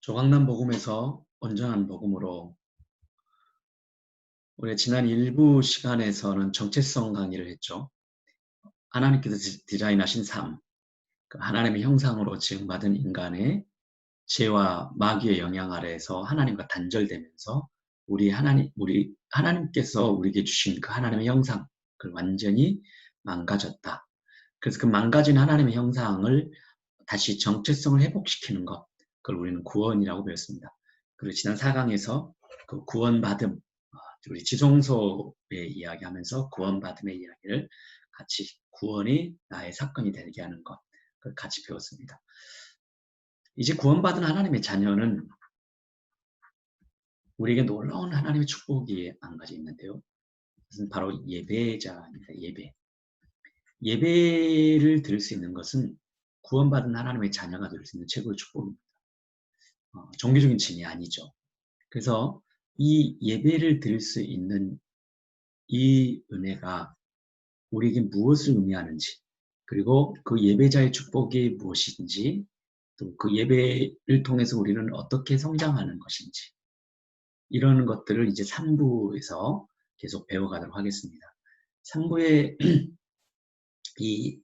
조각난 복음에서 온전한 복음으로 우리 지난 일부 시간에서는 정체성 강의를 했죠. 하나님께서 디자인하신 삶, 그 하나님의 형상으로 지음받은 인간의 죄와 마귀의 영향 아래에서 하나님과 단절되면서 우리 하나님께서 우리에게 주신 그 하나님의 형상, 그 완전히 망가졌다. 그래서 그 망가진 하나님의 형상을 다시 정체성을 회복시키는 것, 그걸 우리는 구원이라고 배웠습니다. 그리고 지난 4강에서 그 구원받음, 우리 지성소의 이야기하면서 구원받음의 이야기를 같이 구원이 나의 사건이 되게 하는 것, 그걸 같이 배웠습니다. 이제 구원받은 하나님의 자녀는 우리에게 놀라운 하나님의 축복이 한 가지 있는데요. 그것은 바로 예배자입니다. 예배. 예배를 드릴 수 있는 것은 구원받은 하나님의 자녀가 될 수 있는 최고의 축복입니다. 종교적인 징이 아니죠. 그래서 이 예배를 드릴 수 있는 이 은혜가 우리에게 무엇을 의미하는지, 그리고 그 예배자의 축복이 무엇인지, 또 그 예배를 통해서 우리는 어떻게 성장하는 것인지, 이런 것들을 이제 3부에서 계속 배워가도록 하겠습니다. 3부의 이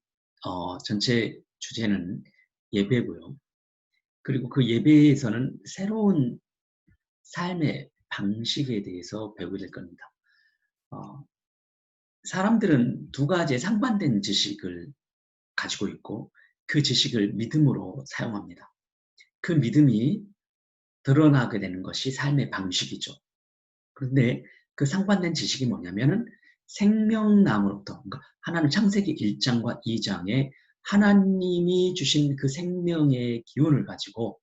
전체 주제는 예배고요. 그리고 그 예배에서는 새로운 삶의 방식에 대해서 배우게 될 겁니다. 사람들은 두 가지의 상반된 지식을 가지고 있고 그 지식을 믿음으로 사용합니다. 그 믿음이 드러나게 되는 것이 삶의 방식이죠. 그런데 그 상반된 지식이 뭐냐면은 생명나무로부터, 그러니까 하나님 창세기 1장과 2장에 하나님이 주신 그 생명의 기운을 가지고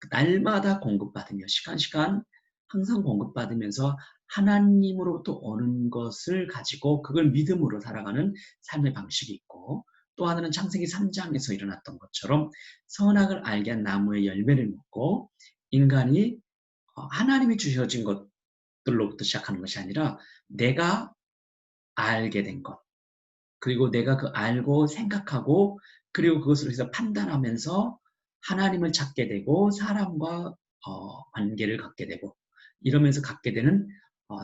날마다 공급받으며 시간 항상 공급받으면서 하나님으로부터 오는 것을 가지고 그걸 믿음으로 살아가는 삶의 방식이 있고, 또 하나는 창세기 3장에서 일어났던 것처럼 선악을 알게 한 나무의 열매를 먹고 인간이 하나님이 주셔진 것들로부터 시작하는 것이 아니라 내가 알게 된 것, 그리고 내가 그 알고 생각하고 그리고 그것을 해서 판단하면서 하나님을 찾게 되고 사람과 관계를 갖게 되고 이러면서 갖게 되는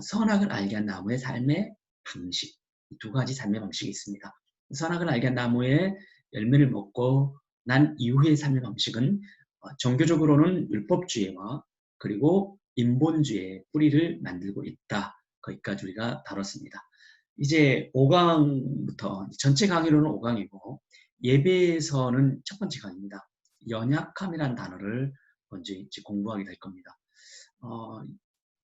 선악을 알게 한 나무의 삶의 방식, 두 가지 삶의 방식이 있습니다. 선악을 알게 한 나무의 열매를 먹고 난 이후의 삶의 방식은 종교적으로는 율법주의와 그리고 인본주의의 뿌리를 만들고 있다. 거기까지 우리가 다뤘습니다. 이제 5강부터 전체 강의로는 5강이고 예배에서는 첫 번째 강의입니다. 연약함이라는 단어를 먼저 이제 공부하게 될 겁니다.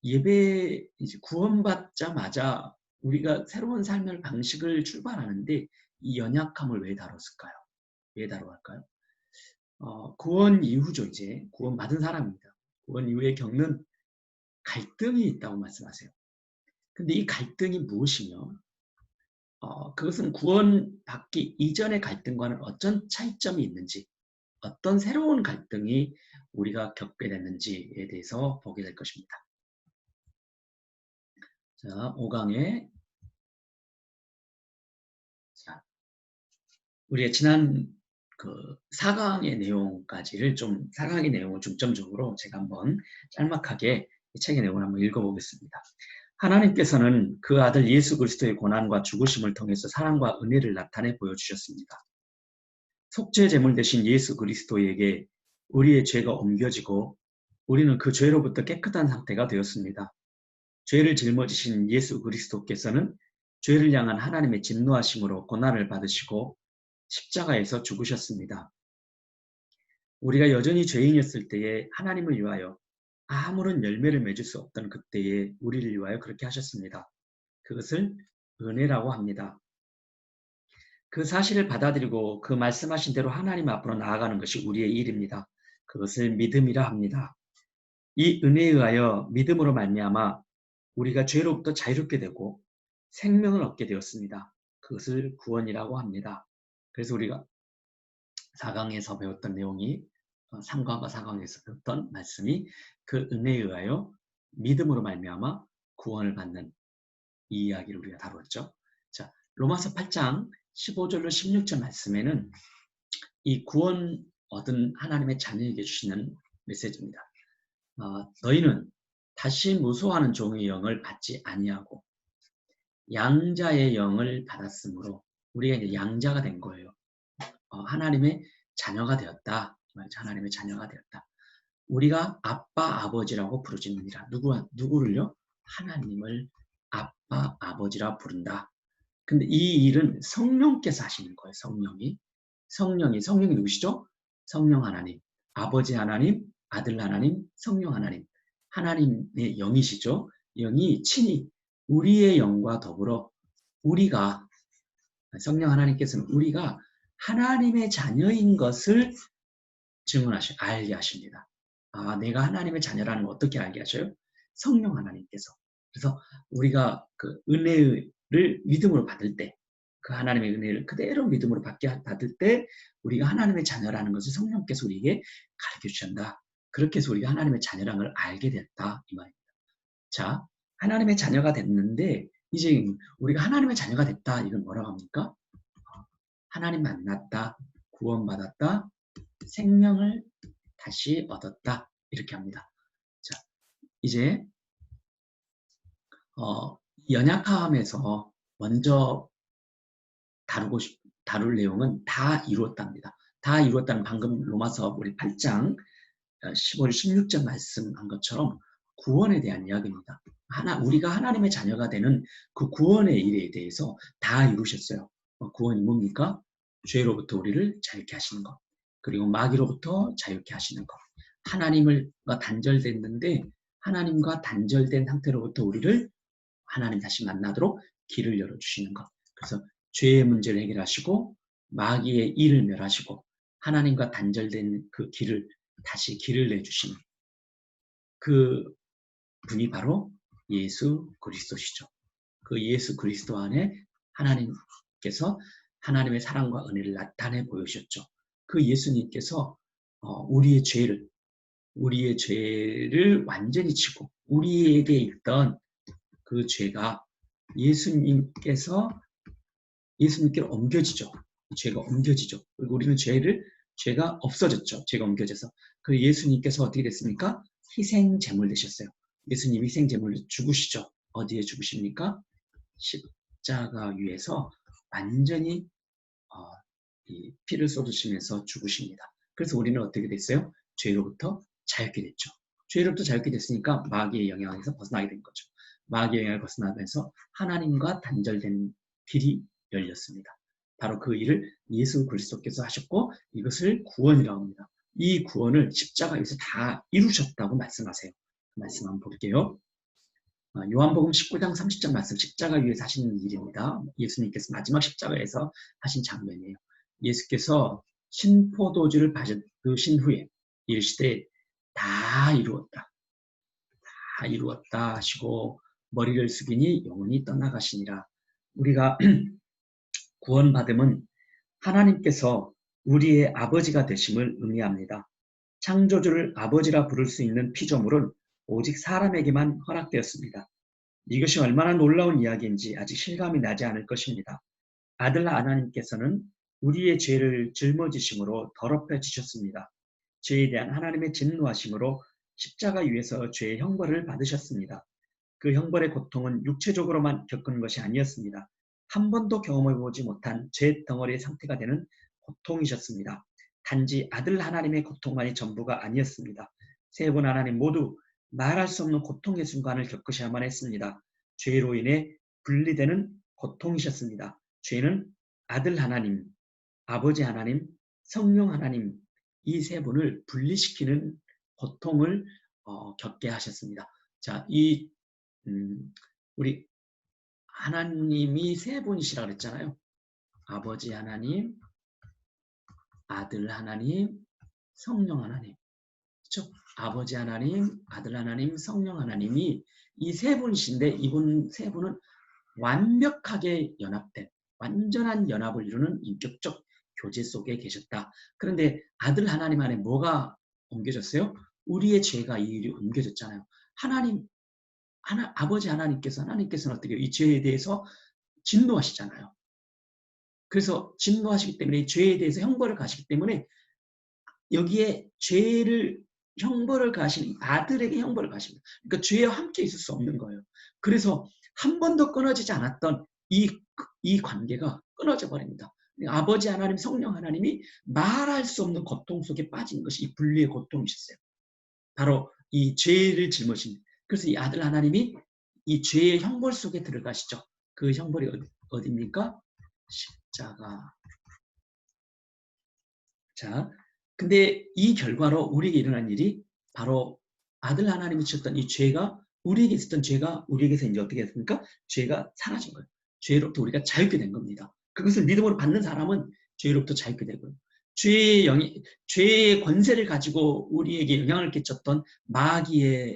예배 이제 구원받자마자 우리가 새로운 삶의 방식을 출발하는데 이 연약함을 왜 다뤘을까요? 왜 다뤄갈까요? 구원 이후죠. 이제 구원받은 사람입니다. 구원 이후에 겪는 갈등이 있다고 말씀하세요. 근데 이 갈등이 무엇이며 그것은 구원받기 이전의 갈등과는 어떤 차이점이 있는지, 어떤 새로운 갈등이 우리가 겪게 됐는지에 대해서 보게 될 것입니다. 자, 5강에 우리가 지난 그 4강의 내용까지를 4강의 내용을 중점적으로 제가 한번 짤막하게 이 책의 내용을 한번 읽어보겠습니다. 하나님께서는 그 아들 예수 그리스도의 고난과 죽으심을 통해서 사랑과 은혜를 나타내 보여주셨습니다. 속죄 제물 대신 예수 그리스도에게 우리의 죄가 옮겨지고 우리는 그 죄로부터 깨끗한 상태가 되었습니다. 죄를 짊어지신 예수 그리스도께서는 죄를 향한 하나님의 진노하심으로 고난을 받으시고 십자가에서 죽으셨습니다. 우리가 여전히 죄인이었을 때에 하나님을 위하여 아무런 열매를 맺을 수 없던 그때에 우리를 위하여 그렇게 하셨습니다. 그것을 은혜라고 합니다. 그 사실을 받아들이고 그 말씀하신 대로 하나님 앞으로 나아가는 것이 우리의 일입니다. 그것을 믿음이라 합니다. 이 은혜에 의하여 믿음으로 말미암아 우리가 죄로부터 자유롭게 되고 생명을 얻게 되었습니다. 그것을 구원이라고 합니다. 그래서 우리가 4강에서 배웠던 내용이 3강과 4강에서 배웠던 말씀이 그 은혜에 의하여 믿음으로 말미암아 구원을 받는 이 이야기를 우리가 다뤘죠. 자, 로마서 8장 15절로 16절 말씀에는 이 구원 얻은 하나님의 자녀에게 주시는 메시지입니다. 너희는 다시 무수하는 종의 영을 받지 아니하고 양자의 영을 받았으므로 우리가 이제 양자가 된 거예요. 하나님의 자녀가 되었다. 하나님의 자녀가 되었다. 우리가 아빠, 아버지라고 부르짖느니라. 누구를요? 하나님을 아빠, 아버지라 부른다. 근데 이 일은 성령께서 하시는 거예요. 성령이 누구시죠? 성령 하나님, 아버지 하나님, 아들 하나님, 성령 하나님. 하나님의 영이시죠. 영이 친히 우리의 영과 더불어 우리가 성령 하나님께서는 우리가 하나님의 자녀인 것을 알게 하십니다. 내가 하나님의 자녀라는 걸 어떻게 알게 하셔요? 성령 하나님께서. 그래서 우리가 그 은혜를 믿음으로 받을 때, 그 하나님의 은혜를 그대로 믿음으로 받을 때, 우리가 하나님의 자녀라는 것을 성령께서 우리에게 가르쳐 주신다. 그렇게 해서 우리가 하나님의 자녀라는 걸 알게 됐다. 이 말입니다. 자, 하나님의 자녀가 됐는데, 이제 우리가 하나님의 자녀가 됐다. 이건 뭐라고 합니까? 하나님 만났다. 구원받았다. 생명을 다시 얻었다. 이렇게 합니다. 자, 이제 연약함에서 먼저 다룰 내용은 다 이루었답니다. 다 이루었다는 방금 로마서 우리 8장 15절 16절 말씀한 것처럼 구원에 대한 이야기입니다. 우리가 하나님의 자녀가 되는 그 구원의 일에 대해서 다 이루셨어요. 구원이 뭡니까? 죄로부터 우리를 자유케 하시는 것. 그리고 마귀로부터 자유케 하시는 것. 하나님과 단절됐는데 하나님과 단절된 상태로부터 우리를 하나님 다시 만나도록 길을 열어주시는 것. 그래서 죄의 문제를 해결하시고 마귀의 일을 멸하시고 하나님과 단절된 그 길을 다시 길을 내주시는 그 분이 바로 예수 그리스도시죠. 그 예수 그리스도 안에 하나님께서 하나님의 사랑과 은혜를 나타내 보여주셨죠. 그 예수님께서 우리의 죄를 완전히 치고 우리에게 있던 그 죄가 예수님께로 옮겨지죠. 죄가 옮겨지죠. 그리고 우리는 죄가 없어졌죠. 죄가 옮겨져서. 그 예수님께서 어떻게 됐습니까? 희생 제물 되셨어요. 예수님 희생 제물로 죽으시죠. 어디에 죽으십니까? 십자가 위에서 완전히 이 피를 쏟으시면서 죽으십니다. 그래서 우리는 어떻게 됐어요? 죄로부터 자유케 됐죠. 죄로부터 자유케 됐으니까 마귀의 영향에서 벗어나게 된 거죠. 마귀의 영향을 벗어나면서 하나님과 단절된 길이 열렸습니다. 바로 그 일을 예수 그리스도께서 하셨고 이것을 구원이라고 합니다. 이 구원을 십자가에서 다 이루셨다고 말씀하세요. 그 말씀 한번 볼게요. 요한복음 19장 30절 말씀 십자가 위에서 하시는 일입니다. 예수님께서 마지막 십자가에서 하신 장면이에요. 예수께서 신포도주를 받으신 후에 이르시되 다 이루었다. 다 이루었다 하시고 머리를 숙이니 영혼이 떠나가시니라. 우리가 구원받음은 하나님께서 우리의 아버지가 되심을 의미합니다. 창조주를 아버지라 부를 수 있는 피조물은 오직 사람에게만 허락되었습니다. 이것이 얼마나 놀라운 이야기인지 아직 실감이 나지 않을 것입니다. 아들 하나님께서는 우리의 죄를 짊어지심으로 더럽혀지셨습니다. 죄에 대한 하나님의 진노하심으로 십자가 위에서 죄의 형벌을 받으셨습니다. 그 형벌의 고통은 육체적으로만 겪은 것이 아니었습니다. 한 번도 경험해보지 못한 죄 덩어리의 상태가 되는 고통이셨습니다. 단지 아들 하나님의 고통만이 전부가 아니었습니다. 세 분 하나님 모두 말할 수 없는 고통의 순간을 겪으셔야만 했습니다. 죄로 인해 분리되는 고통이셨습니다. 죄는 아들 하나님, 아버지 하나님, 성령 하나님 이 세 분을 분리시키는 고통을 겪게 하셨습니다. 자, 우리 하나님이 세 분이시라 그랬잖아요. 아버지 하나님, 아들 하나님, 성령 하나님. 그렇죠? 아버지 하나님, 아들 하나님, 성령 하나님이 이 세 분이신데 이분 세 분은 완벽하게 연합된 완전한 연합을 이루는 인격적 교제 속에 계셨다. 그런데 아들 하나님 안에 뭐가 옮겨졌어요? 우리의 죄가 이 일이 옮겨졌잖아요. 아버지 하나님께서는 어떻게 이 죄에 대해서 진노하시잖아요. 그래서 진노하시기 때문에 이 죄에 대해서 형벌을 가시기 때문에 여기에 죄를 형벌을 가하신 아들에게 형벌을 가십니다. 그러니까 죄와 함께 있을 수 없는 거예요. 그래서 한 번도 끊어지지 않았던 이 관계가 끊어져 버립니다. 아버지 하나님, 성령 하나님이 말할 수 없는 고통 속에 빠진 것이 이 분리의 고통이셨어요. 바로 이 죄를 짊어진. 그래서 이 아들 하나님이 이 죄의 형벌 속에 들어가시죠. 그 형벌이 어디입니까? 십자가. 자, 근데 이 결과로 우리에게 일어난 일이 바로 아들 하나님이 지셨던 이 죄가 우리에게 있었던 죄가 우리에게서 이제 어떻게 됐습니까? 죄가 사라진 거예요. 죄로부터 우리가 자유케 된 겁니다. 그것을 믿음으로 받는 사람은 죄로부터 자유케 되고요. 죄의 권세를 가지고 우리에게 영향을 끼쳤던 마귀의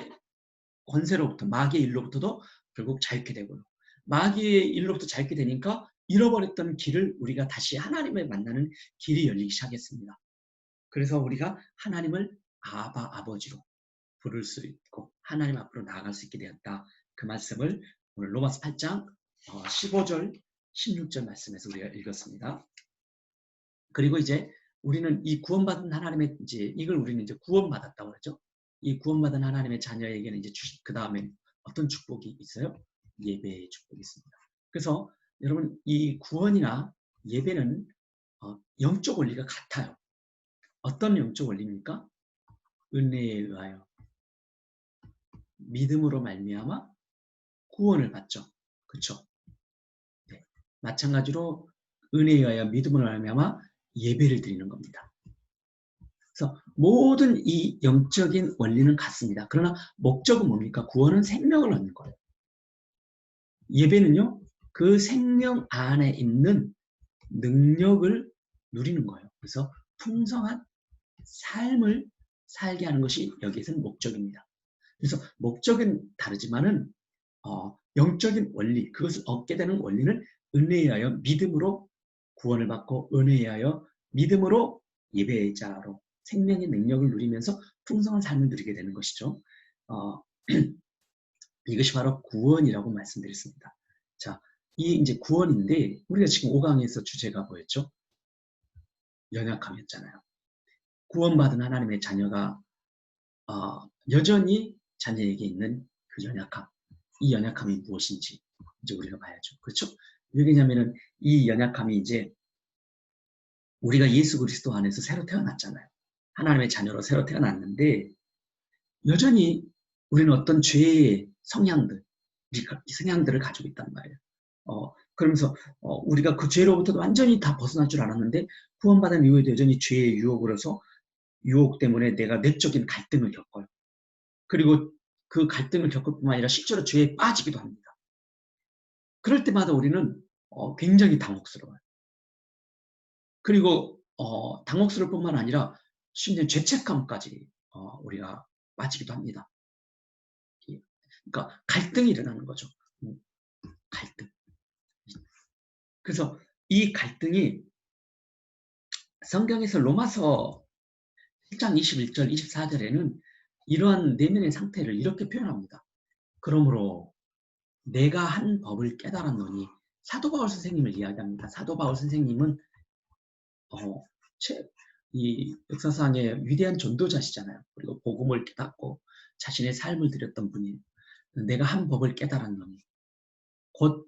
권세로부터, 마귀의 일로부터도 결국 자유케 되고요. 마귀의 일로부터 자유케 되니까 잃어버렸던 길을 우리가 다시 하나님을 만나는 길이 열리기 시작했습니다. 그래서 우리가 하나님을 아버지로 부를 수 있고 하나님 앞으로 나아갈 수 있게 되었다. 그 말씀을 오늘 로마서 8장 15절, 16절 말씀에서 우리가 읽었습니다. 그리고 이제 우리는 이 구원받은 하나님의 이걸 우리는 이제 구원받았다고 그러죠. 이 구원받은 하나님의 자녀에게는 이제 그 다음에 어떤 축복이 있어요? 예배의 축복이 있습니다. 그래서 여러분 이 구원이나 예배는 영적 원리가 같아요. 어떤 영적 원리입니까? 은혜에 의하여 믿음으로 말미암아 구원을 받죠. 그렇죠? 네. 마찬가지로 은혜에 의하여 믿음으로 말미암아 예배를 드리는 겁니다. 그래서 모든 이 영적인 원리는 같습니다. 그러나 목적은 뭡니까? 구원은 생명을 얻는 거예요. 예배는요, 그 생명 안에 있는 능력을 누리는 거예요. 그래서 풍성한 삶을 살게 하는 것이 여기에서는 목적입니다. 그래서 목적은 다르지만은 영적인 원리, 그것을 얻게 되는 원리는 은혜에 의하여 믿음으로 구원을 받고 은혜에 의하여 믿음으로 예배자로 생명의 능력을 누리면서 풍성한 삶을 누리게 되는 것이죠. 이것이 바로 구원이라고 말씀드렸습니다. 자, 이 이제 구원인데 우리가 지금 5강에서 주제가 뭐였죠? 연약함이었잖아요. 구원받은 하나님의 자녀가 여전히 자녀에게 있는 그 연약함, 이 연약함이 무엇인지 이제 우리가 봐야죠. 그렇죠? 왜냐하면은 이 연약함이 이제 우리가 예수 그리스도 안에서 새로 태어났잖아요. 하나님의 자녀로 새로 태어났는데 여전히 우리는 어떤 죄의 성향들을 가지고 있단 말이에요. 그러면서 우리가 그 죄로부터 완전히 다 벗어날 줄 알았는데 구원받은 이후에도 여전히 죄의 유혹으로서 유혹 때문에 내가 내적인 갈등을 겪어요. 그리고 그 갈등을 겪을 뿐만 아니라 실제로 죄에 빠지기도 합니다. 그럴 때마다 우리는 굉장히 당혹스러워요. 그리고 당혹스러울 뿐만 아니라 심지어 죄책감까지 우리가 빠지기도 합니다. 그러니까 갈등이 일어나는 거죠. 갈등. 그래서 이 갈등이 성경에서 로마서 1장 21절, 24절에는 이러한 내면의 상태를 이렇게 표현합니다. 그러므로 내가 한 법을 깨달았노니 사도 바울 선생님을 이야기합니다. 사도 바울 선생님은 이 역사상의 위대한 전도자시잖아요. 그리고 복음을 깨닫고 자신의 삶을 드렸던 분이에요. 내가 한 법을 깨달았노니 곧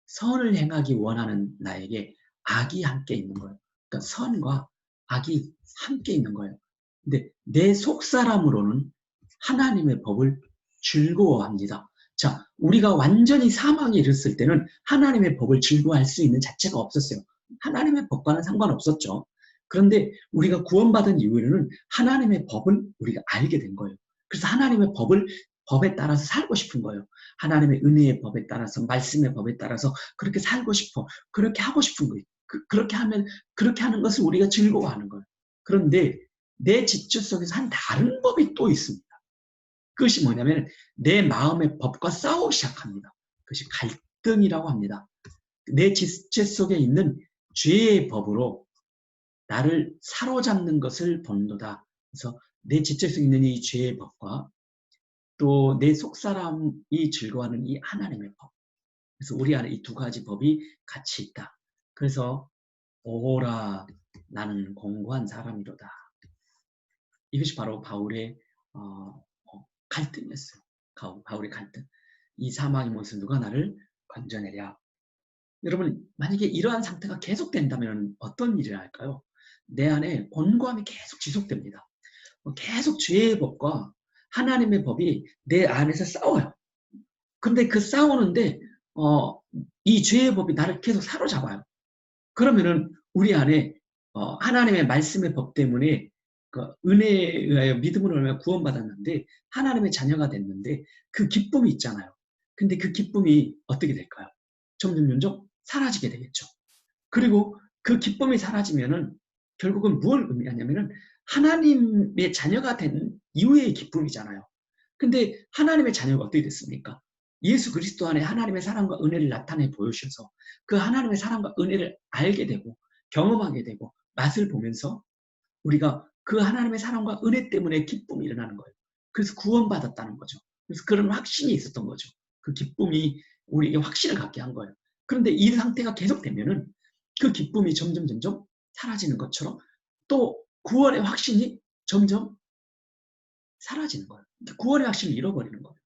선을 행하기 원하는 나에게 악이 함께 있는 거예요. 그러니까 선과 악이 함께 있는 거예요. 근데 내 속사람으로는 하나님의 법을 즐거워합니다. 자, 우리가 완전히 사망에 이르렀을 때는 하나님의 법을 즐거워할 수 있는 자체가 없었어요. 하나님의 법과는 상관없었죠. 그런데 우리가 구원받은 이후에는 하나님의 법을 우리가 알게 된 거예요. 그래서 하나님의 법에 따라서 살고 싶은 거예요. 하나님의 은혜의 법에 따라서, 말씀의 법에 따라서 그렇게 살고 싶어. 그렇게 하고 싶은 거예요. 그렇게 하는 것을 우리가 즐거워하는 거예요. 그런데 내 지체 속에서 한 다른 법이 또 있습니다. 그것이 뭐냐면 내 마음의 법과 싸우기 시작합니다. 그것이 갈등이라고 합니다. 내 지체 속에 있는 죄의 법으로 나를 사로잡는 것을 본도다. 그래서 내 지체 속에 있는 이 죄의 법과 또 내 속사람이 즐거워하는 이 하나님의 법. 그래서 우리 안에 이 두 가지 법이 같이 있다. 그래서 오라 나는 공고한 사람이로다. 이것이 바로 바울의 갈등이었어요. 바울의 갈등. 이 사망의 못을 누가 나를 건져내랴. 여러분, 만약에 이러한 상태가 계속된다면 어떤 일이 할까요? 내 안에 곤고함이 계속 지속됩니다. 계속 죄의 법과 하나님의 법이 내 안에서 싸워요. 근데 그 싸우는데 이 죄의 법이 나를 계속 사로잡아요. 그러면은 우리 안에 하나님의 말씀의 법 때문에 그 은혜에 의하여 믿음으로 인하여 구원받았는데 하나님의 자녀가 됐는데 그 기쁨이 있잖아요. 근데 그 기쁨이 어떻게 될까요? 점점 사라지게 되겠죠. 그리고 그 기쁨이 사라지면은 결국은 무엇을 의미하냐면은 하나님의 자녀가 된 이후의 기쁨이잖아요. 근데 하나님의 자녀가 어떻게 됐습니까? 예수 그리스도 안에 하나님의 사랑과 은혜를 나타내 보여주셔서 그 하나님의 사랑과 은혜를 알게 되고 경험하게 되고 맛을 보면서 우리가 그 하나님의 사랑과 은혜 때문에 기쁨이 일어나는 거예요. 그래서 구원받았다는 거죠. 그래서 그런 확신이 있었던 거죠. 그 기쁨이 우리에게 확신을 갖게 한 거예요. 그런데 이 상태가 계속되면은 그 기쁨이 점점 사라지는 것처럼 또 구원의 확신이 점점 사라지는 거예요. 구원의 확신을 잃어버리는 거예요.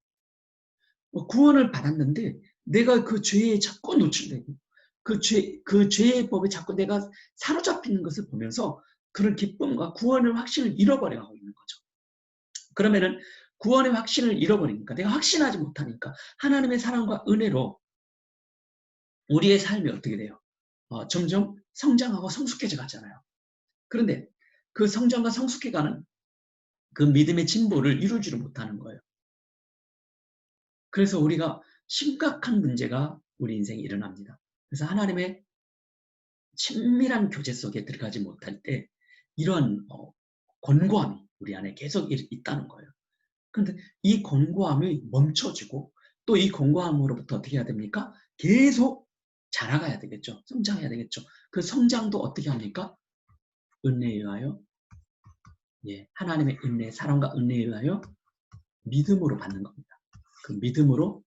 구원을 받았는데 내가 그 죄에 자꾸 노출되고 그 죄의 법에 자꾸 내가 사로잡히는 것을 보면서 그런 기쁨과 구원의 확신을 잃어버려가고 있는 거죠. 그러면은 구원의 확신을 잃어버리니까 내가 확신하지 못하니까 하나님의 사랑과 은혜로 우리의 삶이 어떻게 돼요? 점점 성장하고 성숙해져 가잖아요. 그런데 그 성장과 성숙해가는 그 믿음의 진보를 이루지를 못하는 거예요. 그래서 우리가 심각한 문제가 우리 인생에 일어납니다. 그래서 하나님의 친밀한 교제 속에 들어가지 못할 때 이러한 곤고함이 우리 안에 계속 있다는 거예요. 그런데 이 곤고함이 멈춰지고 또 이 곤고함으로부터 어떻게 해야 됩니까? 계속 자라가야 되겠죠. 성장해야 되겠죠. 그 성장도 어떻게 합니까? 은혜에 의하여 하나님의 은혜, 사랑과 은혜에 의하여 믿음으로 받는 겁니다. 그 믿음으로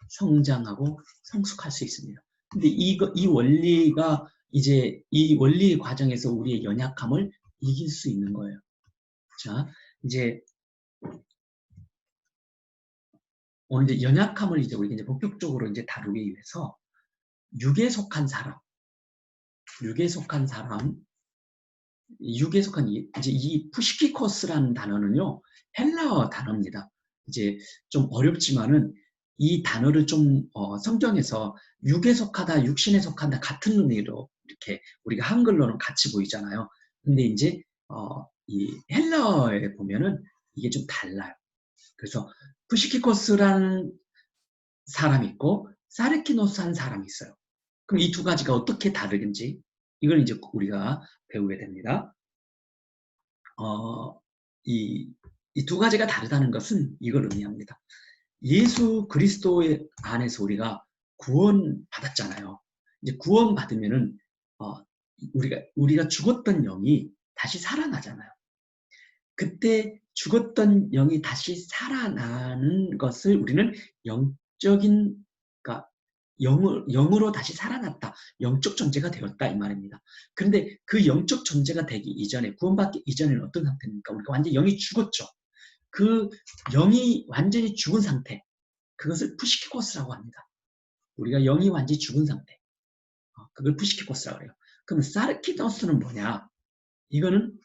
성장하고 성숙할 수 있습니다. 근데 이 원리가 이제 이 원리 과정에서 우리의 연약함을 이길 수 있는 거예요. 자, 이제 오늘 이제 연약함을 이제 우리가 이제 본격적으로 이제 다루기 위해서 육에 속한 사람, 이제 이 푸시키코스라는 단어는요 헬라어 단어입니다. 이제 좀 어렵지만은 이 단어를 좀 성경에서 육에 속하다, 육신에 속한다 같은 의미로 이렇게 우리가 한글로는 같이 보이잖아요. 근데 이제 이 헬라어에 보면은 이게 좀 달라요. 그래서 푸시키코스라는 사람이 있고 사르키노스한 사람이 있어요. 그럼 이 두 가지가 어떻게 다르는지 이걸 이제 우리가 배우게 됩니다. 이 두 가지가 다르다는 것은 이걸 의미합니다. 예수 그리스도의 안에서 우리가 구원 받았잖아요. 이제 구원 받으면은 우리가 죽었던 영이 다시 살아나잖아요. 그때 죽었던 영이 다시 살아나는 것을 우리는 영적인, 그러니까 영으로 다시 살아났다. 영적 존재가 되었다 이 말입니다. 그런데 그 영적 존재가 되기 이전에, 구원받기 이전에는 어떤 상태입니까? 우리가 완전히 영이 죽었죠. 그 영이 완전히 죽은 상태, 그것을 푸시키코스라고 합니다. 우리가 영이 완전히 죽은 상태, 그걸 푸시키코스라고 해요. 그럼 사르키노스는 뭐냐? 이거는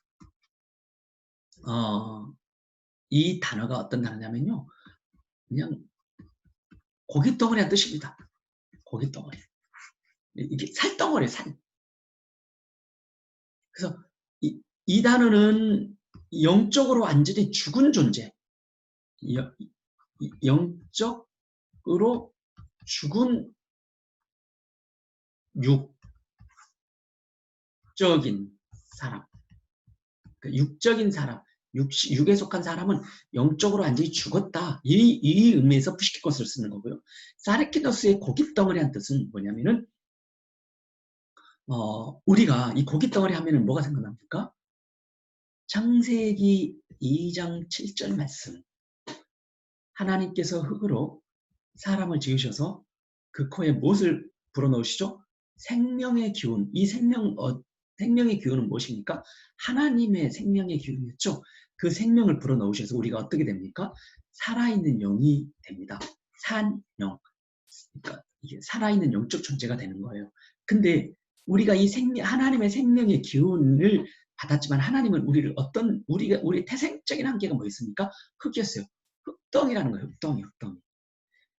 이 단어가 어떤 단어냐면요, 그냥 고깃덩어리란 뜻입니다. 고깃덩어리. 이게 살덩어리, 살. 그래서 이 단어는 영적으로 완전히 죽은 존재, 영적으로 죽은 육적인 사람, 육적인 사람, 육에 속한 사람은 영적으로 완전히 죽었다. 이 의미에서 푸시키코스를 쓰는 거고요. 사르키노스의 고깃덩어리란 뜻은 뭐냐면은 우리가 이 고깃덩어리 하면은 뭐가 생각납니까? 창세기 2장 7절 말씀. 하나님께서 흙으로 사람을 지으셔서 그 코에 무엇을 불어넣으시죠? 생명의 기운. 이 생명의 기운은 무엇입니까? 하나님의 생명의 기운이었죠. 그 생명을 불어넣으셔서 우리가 어떻게 됩니까? 살아있는 영이 됩니다. 산영. 그러니까 이게 살아있는 영적 존재가 되는 거예요. 근데 우리가 이 하나님의 생명의 기운을 받았지만 하나님은 우리의 태생적인 한계가 뭐였습니까? 흙이었어요. 흙덩이라는 거예요. 흙덩이.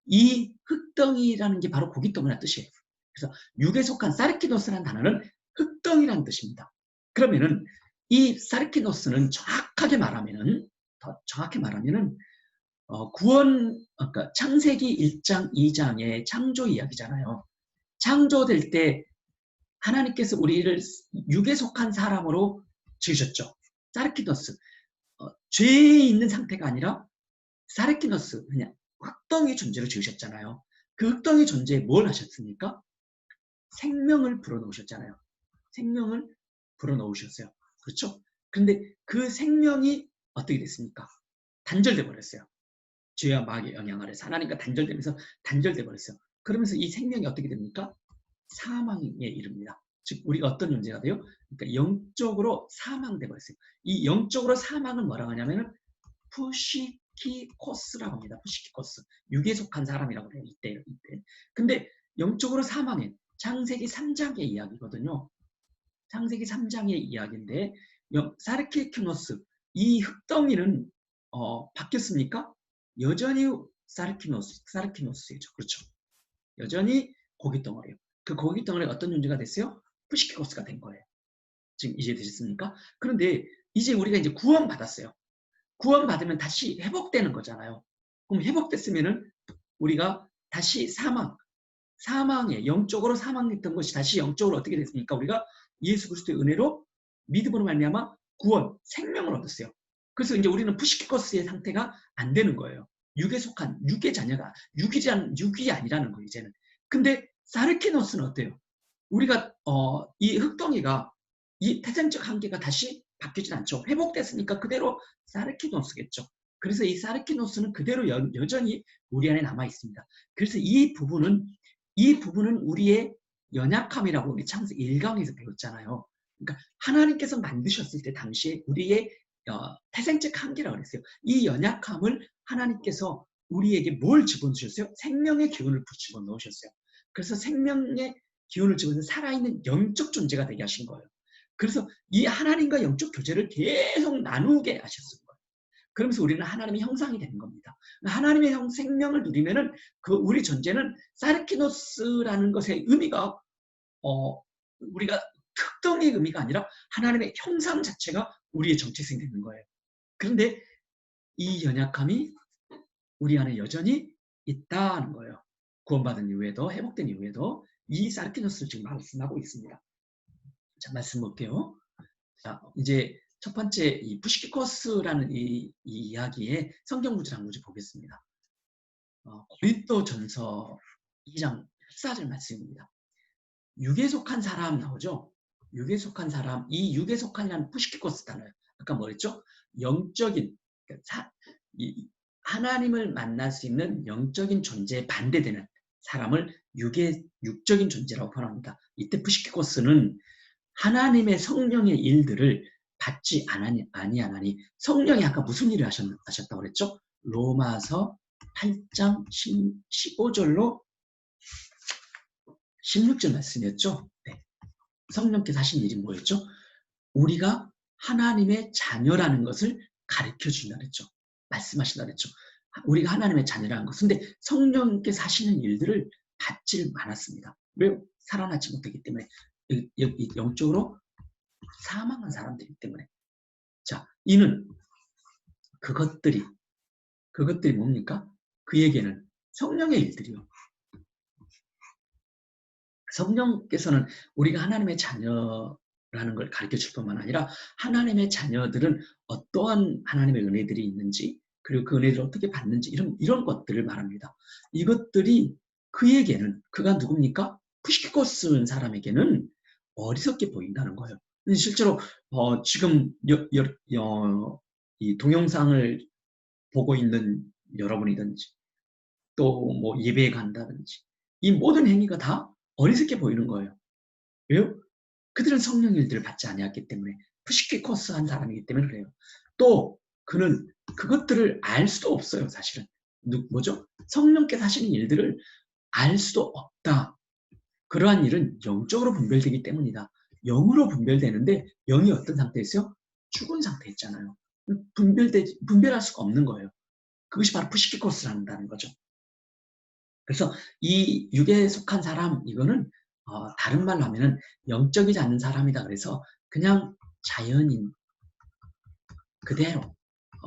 이 흙덩이라는 게 바로 고깃덩이라는 뜻이에요. 그래서 육에 속한 사르키노스라는 단어는 흙덩이라는 뜻입니다. 그러면은 이 사르키노스는 더 정확히 말하면은 그러니까 창세기 1장, 2장의 창조 이야기잖아요. 창조될 때 하나님께서 우리를 육에 속한 사람으로 지으셨죠. 사르키노스. 죄에 있는 상태가 아니라 사르키노스, 그냥 흙덩이 존재로 지으셨잖아요. 그 흙덩이 존재에 뭘 하셨습니까? 생명을 불어넣으셨잖아요. 생명을 불어넣으셨어요. 그렇죠? 근데 그 생명이 어떻게 됐습니까? 단절돼 버렸어요. 죄와 마귀의 영향 아래서 하나님과 단절돼 버렸어요. 그러면서 이 생명이 어떻게 됩니까? 사망에 이릅니다. 즉 우리가 어떤 존재가 돼요? 그러니까 영적으로 사망돼 버렸어요. 이 영적으로 사망은 뭐라고 하냐면은 푸시키코스라고 합니다. 푸시키코스. 육에 속한 사람이라고 해요. 이때. 근데 영적으로 사망해. 창세기 3장의 이야기거든요. 창세기 3장의 이야기인데 사르키노스 이 흙덩이는 바뀌었습니까? 여전히 사르키노스죠. 그렇죠. 여전히 고깃덩어리예요. 그 고깃덩어리가 어떤 존재가 됐어요? 푸시키코스가 된 거예요. 지금 이해되셨습니까? 그런데 이제 우리가 이제 구원받았어요. 구원받으면 다시 회복되는 거잖아요. 그럼 회복됐으면은 우리가 다시 사망에 영적으로 사망했던 것이 다시 영적으로 어떻게 됐습니까? 우리가 예수 그리스도의 은혜로 믿음으로 말미암아 구원, 생명을 얻었어요. 그래서 이제 우리는 푸시키코스의 상태가 안 되는 거예요. 육에 속한 육의 자녀가 육이 아니라는 거예요. 이제는. 근데 사르키노스는 어때요? 우리가 이 흙덩이가 이 태생적 한계가 다시 바뀌진 않죠. 회복됐으니까 그대로 사르키노스겠죠. 그래서 이 사르키노스는 그대로 여전히 우리 안에 남아 있습니다. 그래서 이 부분은 우리의 연약함이라고 우리 창세기 1강에서 배웠잖아요. 그러니까 하나님께서 만드셨을 때 당시에 우리의 태생적 한계라고 그랬어요. 이 연약함을 하나님께서 우리에게 뭘 집어넣으셨어요? 생명의 기운을 집어넣으셨어요. 그래서 생명의 기운을 집어넣은 살아있는 영적 존재가 되게 하신 거예요. 그래서 이 하나님과 영적 교제를 계속 나누게 하셨어요. 그러면서 우리는 하나님의 형상이 되는 겁니다. 하나님의 생명을 누리면은 그 우리 존재는 사르키노스라는 것의 의미가 우리가 특정의 의미가 아니라 하나님의 형상 자체가 우리의 정체성이 되는 거예요. 그런데 이 연약함이 우리 안에 여전히 있다는 거예요. 구원받은 이후에도 회복된 이후에도 이 사르키노스를 지금 말씀하고 있습니다. 자, 말씀 볼게요. 자, 이제 첫 번째 이 푸시키코스라는 이 이야기의 성경 구절 한 구절 보겠습니다. 고린도전서 2장 14절 말씀입니다. 육에 속한 사람 나오죠? 육에 속한 사람, 이 육에 속한이라는 푸시키코스 단어예요. 아까 뭐랬죠? 영적인, 하나님을 만날 수 있는 영적인 존재에 반대되는 사람을 육적인 존재라고 표현합니다. 이때 푸시키코스는 하나님의 성령의 일들을 받지 아니하나니 성령이 아까 무슨 일을 하셨다고 그랬죠? 로마서 8장 15절로 16절 말씀이었죠? 네. 성령께서 하신 일이 뭐였죠? 우리가 하나님의 자녀라는 것을 가르쳐 준다 그랬죠. 말씀하신다 그랬죠. 우리가 하나님의 자녀라는 것. 근데 성령께서 하시는 일들을 받지 않았습니다. 왜? 살아나지 못했기 때문에. 영적으로 사망한 사람들이기 때문에. 자, 이는 그것들이 뭡니까? 그에게는 성령의 일들이요. 성령께서는 우리가 하나님의 자녀라는 걸 가르쳐 줄 뿐만 아니라 하나님의 자녀들은 어떠한 하나님의 은혜들이 있는지 그리고 그 은혜들을 어떻게 받는지 이런 것들을 말합니다. 이것들이 그에게는 그가 누굽니까? 푸시키코스인 사람에게는 어리석게 보인다는 거예요. 실제로 지금 이 동영상을 보고 있는 여러분이든지 또 뭐 예배에 간다든지 이 모든 행위가 다 어리석게 보이는 거예요. 왜요? 그들은 성령 일들을 받지 아니했기 때문에 푸시키코스한 사람이기 때문에 그래요. 또 그는 그것들을 알 수도 없어요. 사실은. 뭐죠? 성령께서 하시는 일들을 알 수도 없다. 그러한 일은 영적으로 분별되기 때문이다. 영으로 분별되는데 영이 어떤 상태에 있어요? 죽은 상태에 있잖아요. 분별할 수가 없는 거예요. 그것이 바로 푸시키코스라는 거죠. 그래서 이 육에 속한 사람, 이거는 다른 말로 하면은 영적이지 않는 사람이다. 그래서 그냥 자연인 그대로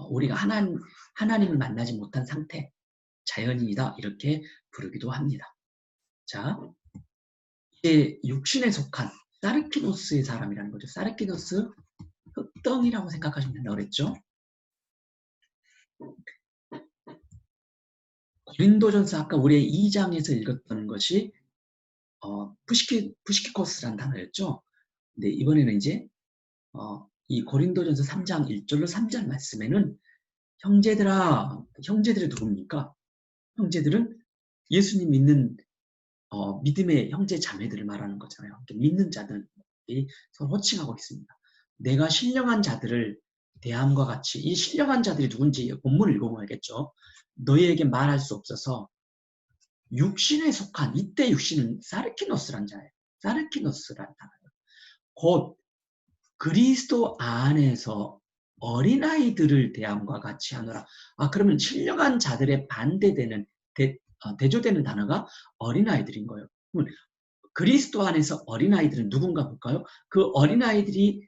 우리가 하나님을 만나지 못한 상태, 자연인이다. 이렇게 부르기도 합니다. 자, 이제 육신에 속한 사르키노스의 사람이라는 거죠. 사르키노스 흑덩이라고 생각하시면 된다고 그랬죠. 고린도전서 아까 우리 2장에서 읽었던 것이 푸시키코스라는 단어였죠. 근데 이번에는 이제 이 고린도전서 3장 1절로 3절 말씀에는 형제들아, 형제들이 누굽니까? 형제들은 예수님 믿는 믿음의 형제 자매들을 말하는 거잖아요. 믿는 자들이 서로 호칭하고 있습니다. 내가 신령한 자들을 대함과 같이 이 신령한 자들이 누군지 본문을 읽어봐야겠죠. 너희에게 말할 수 없어서 육신에 속한 이때 육신은 사르키노스란 자예요. 사르키노스란 단어예요. 곧 그리스도 안에서 어린아이들을 대함과 같이 하노라. 그러면 신령한 자들의 반대되는 대조되는 단어가 어린아이들인 거예요. 그리스도 안에서 어린아이들은 누군가 볼까요? 그 어린아이들이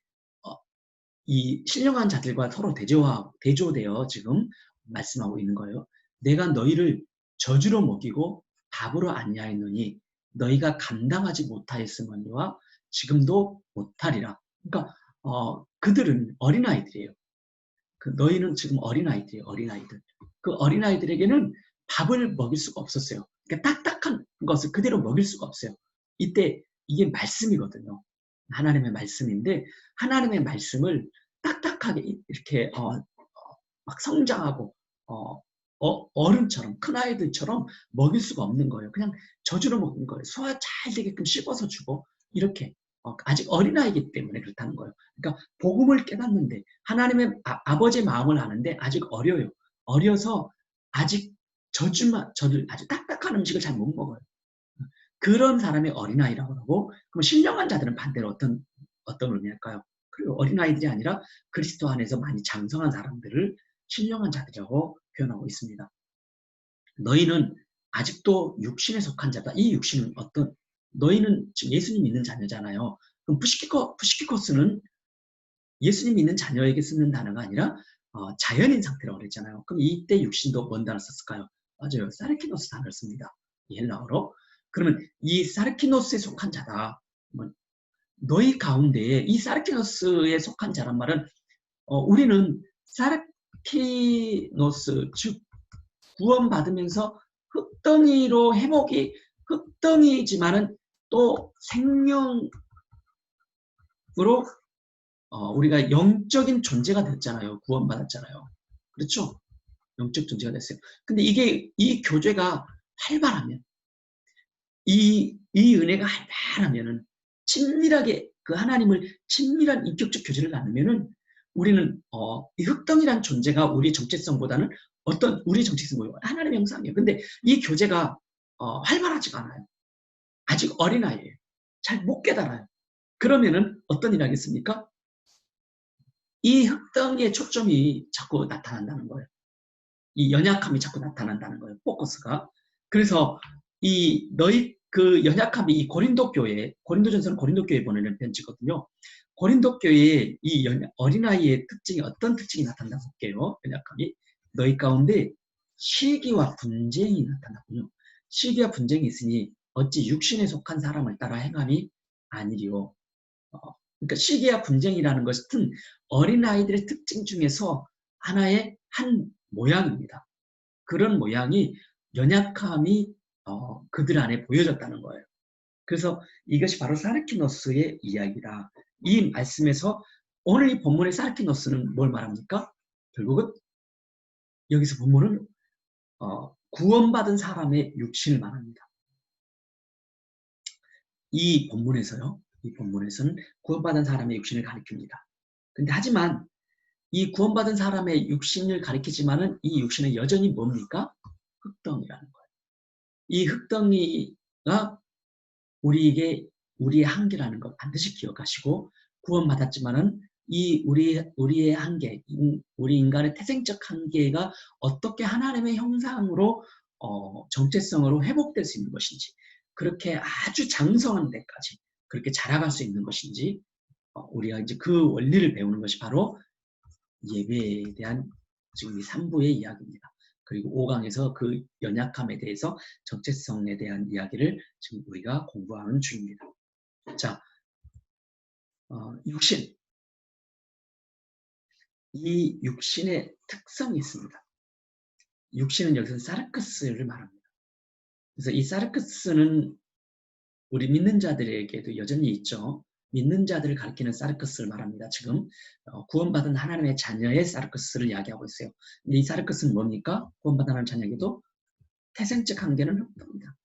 이 신령한 자들과 서로 대조되어 지금 말씀하고 있는 거예요. 내가 너희를 저주로 먹이고 밥으로 안냐했노니 너희가 감당하지 못하였으머니와 지금도 못하리라. 그러니까 그들은 어린아이들이에요. 너희는 지금 어린아이들이에요. 어린아이들. 그 어린아이들에게는 밥을 먹일 수가 없었어요. 그러니까 딱딱한 것을 그대로 먹일 수가 없어요. 이때 이게 말씀이거든요. 하나님의 말씀인데 하나님의 말씀을 딱딱하게 이렇게 막 성장하고 어른처럼 큰 아이들처럼 먹일 수가 없는 거예요. 그냥 저주로 먹는 거예요. 소화 잘 되게끔 씹어서 주고 이렇게 아직 어린아이기 때문에 그렇다는 거예요. 그러니까 복음을 깨닫는데 하나님의 아버지의 마음을 아는데 아직 어려요. 어려서 아직 저를 아주 딱딱한 음식을 잘 못 먹어요. 그런 사람의 어린아이라고 하고 그럼 신령한 자들은 반대로 어떤 의미일까요? 그리고 어린아이들이 아니라 그리스도 안에서 많이 장성한 사람들을 신령한 자들이라고 표현하고 있습니다. 너희는 아직도 육신에 속한 자다. 이 육신은 너희는 지금 예수님 믿는 자녀잖아요. 그럼 푸시키코스는 예수님 믿는 자녀에게 쓰는 단어가 아니라 자연인 상태라고 그랬잖아요. 그럼 이때 육신도 뭔 단어 썼을까요? 맞아요. 사르키노스 단어를 씁니다. 헬라어로. 그러면 이 사르키노스에 속한 자다. 너희 가운데에 이 사르키노스에 속한 자란 말은 우리는 사르키노스 즉 구원받으면서 흙덩이로 회복이 흙덩이지만은 또 생명으로 우리가 영적인 존재가 됐잖아요. 구원받았잖아요. 그렇죠? 영적 존재가 됐어요. 근데 이 교제가 활발하면 이 은혜가 활발하면은 친밀하게 그 하나님을 친밀한 인격적 교제를 나누면은 우리는 이 흙덩이란 존재가 우리의 정체성보다는 우리의 정체성이 뭐예요? 하나님의 형상이에요. 근데 이 교제가 활발하지가 않아요. 아직 어린아이예요. 잘 못 깨달아요. 그러면은 어떤 일이 하겠습니까? 이 흙덩이의 초점이 자꾸 나타난다는 거예요. 이 연약함이 자꾸 나타난다는 거예요. 포커스가. 그래서 너희 그 연약함이 이 고린도전서는 고린도 교회에 보내는 편지거든요. 고린도 교회에 이 어린아이의 특징이 어떤 특징이 나타난다고 볼게요. 연약함이. 너희 가운데 시기와 분쟁이 나타나군요. 시기와 분쟁이 있으니 어찌 육신에 속한 사람을 따라 행함이 아니리요. 그러니까 시기와 분쟁이라는 것은 어린아이들의 특징 중에서 하나의 한 모양입니다. 그런 모양이 연약함이 그들 안에 보여졌다는 거예요. 그래서 이것이 바로 사르키노스의 이야기다. 이 말씀에서 오늘 이 본문의 사르키노스는 뭘 말합니까? 결국은 여기서 본문은 구원받은 사람의 육신을 말합니다. 이 본문에서는 구원받은 사람의 육신을 가리킵니다. 근데 하지만 이 구원받은 사람의 육신을 가리키지만은 이 육신은 여전히 뭡니까? 흙덩이라는 거예요. 이 흙덩이가 우리에게 우리의 한계라는 것 반드시 기억하시고 구원받았지만은 이 우리의 한계, 우리 인간의 태생적 한계가 어떻게 하나님의 형상으로 정체성으로 회복될 수 있는 것인지 그렇게 아주 장성한 데까지 그렇게 자라갈 수 있는 것인지 우리가 이제 그 원리를 배우는 것이 바로 예배에 대한 지금 이 3부의 이야기입니다. 그리고 5강에서 그 연약함에 대해서 정체성에 대한 이야기를 지금 우리가 공부하는 중입니다. 자, 육신. 이 육신의 특성이 있습니다. 육신은 여기서 사르크스를 말합니다. 그래서 이 사르크스는 우리 믿는 자들에게도 여전히 있죠. 믿는 자들을 가리키는 사르크스를 말합니다. 지금 구원받은 하나님의 자녀의 사르크스를 이야기하고 있어요. 이 사르크스는 뭡니까? 구원받은 하나님의 자녀에게도 태생적 한계는 흙덩이다.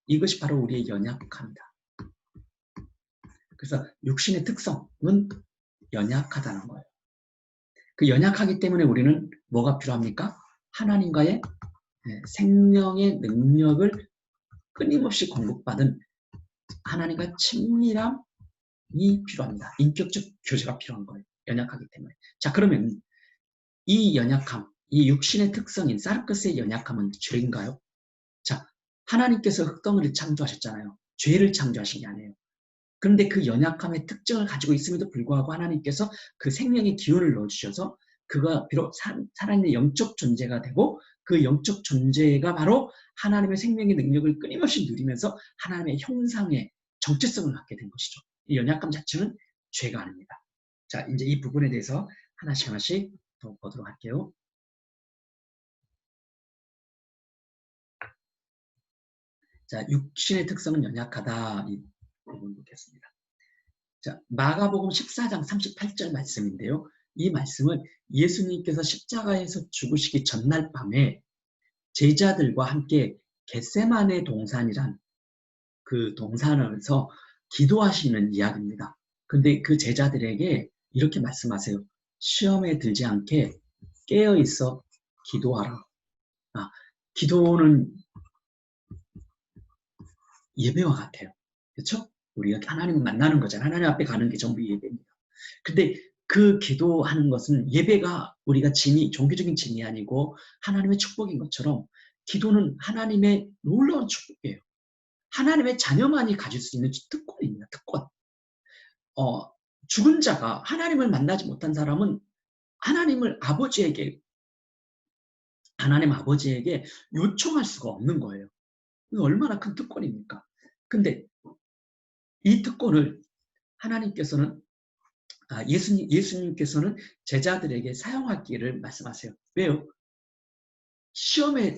이것이 바로 우리의 연약함이다. 그래서 육신의 특성은 연약하다는 거예요. 그 연약하기 때문에 우리는 뭐가 필요합니까? 하나님과의 생명의 능력을 끊임없이 공급받은 하나님과 친밀함이 필요합니다. 인격적 교제가 필요한 거예요. 연약하기 때문에. 자, 그러면 이 연약함, 이 육신의 특성인 사르크스의 연약함은 죄인가요? 자, 하나님께서 흙덩이를 창조하셨잖아요. 죄를 창조하신 게 아니에요. 그런데 그 연약함의 특징을 가지고 있음에도 불구하고 하나님께서 그 생명의 기운을 넣어주셔서 그가 비록 살아있는 영적 존재가 되고 그 영적 존재가 바로 하나님의 생명의 능력을 끊임없이 누리면서 하나님의 형상의 정체성을 갖게 된 것이죠. 이 연약함 자체는 죄가 아닙니다. 자, 이제 이 부분에 대해서 하나씩 하나씩 더 보도록 할게요. 자, 육신의 특성은 연약하다. 이 부분 보겠습니다. 자, 마가복음 14장 38절 말씀인데요. 이 말씀은 예수님께서 십자가에서 죽으시기 전날 밤에 제자들과 함께 겟세마네 동산이란 그 동산에서 기도하시는 이야기입니다. 근데 그 제자들에게 이렇게 말씀하세요. 시험에 들지 않게 깨어 있어 기도하라. 기도는 예배와 같아요. 그렇죠? 우리가 하나님을 만나는 거잖아요. 하나님 앞에 가는 게 전부 예배입니다. 근데 그 기도하는 것은 예배가 우리가 종교적인 진이 아니고 하나님의 축복인 것처럼 기도는 하나님의 놀라운 축복이에요. 하나님의 자녀만이 가질 수 있는 특권입니다. 특권. 죽은 자가 하나님을 만나지 못한 사람은 하나님 아버지에게 요청할 수가 없는 거예요. 얼마나 큰 특권입니까? 근데 이 특권을 하나님께서는 예수님께서는 제자들에게 사용하기를 말씀하세요. 왜요? 시험에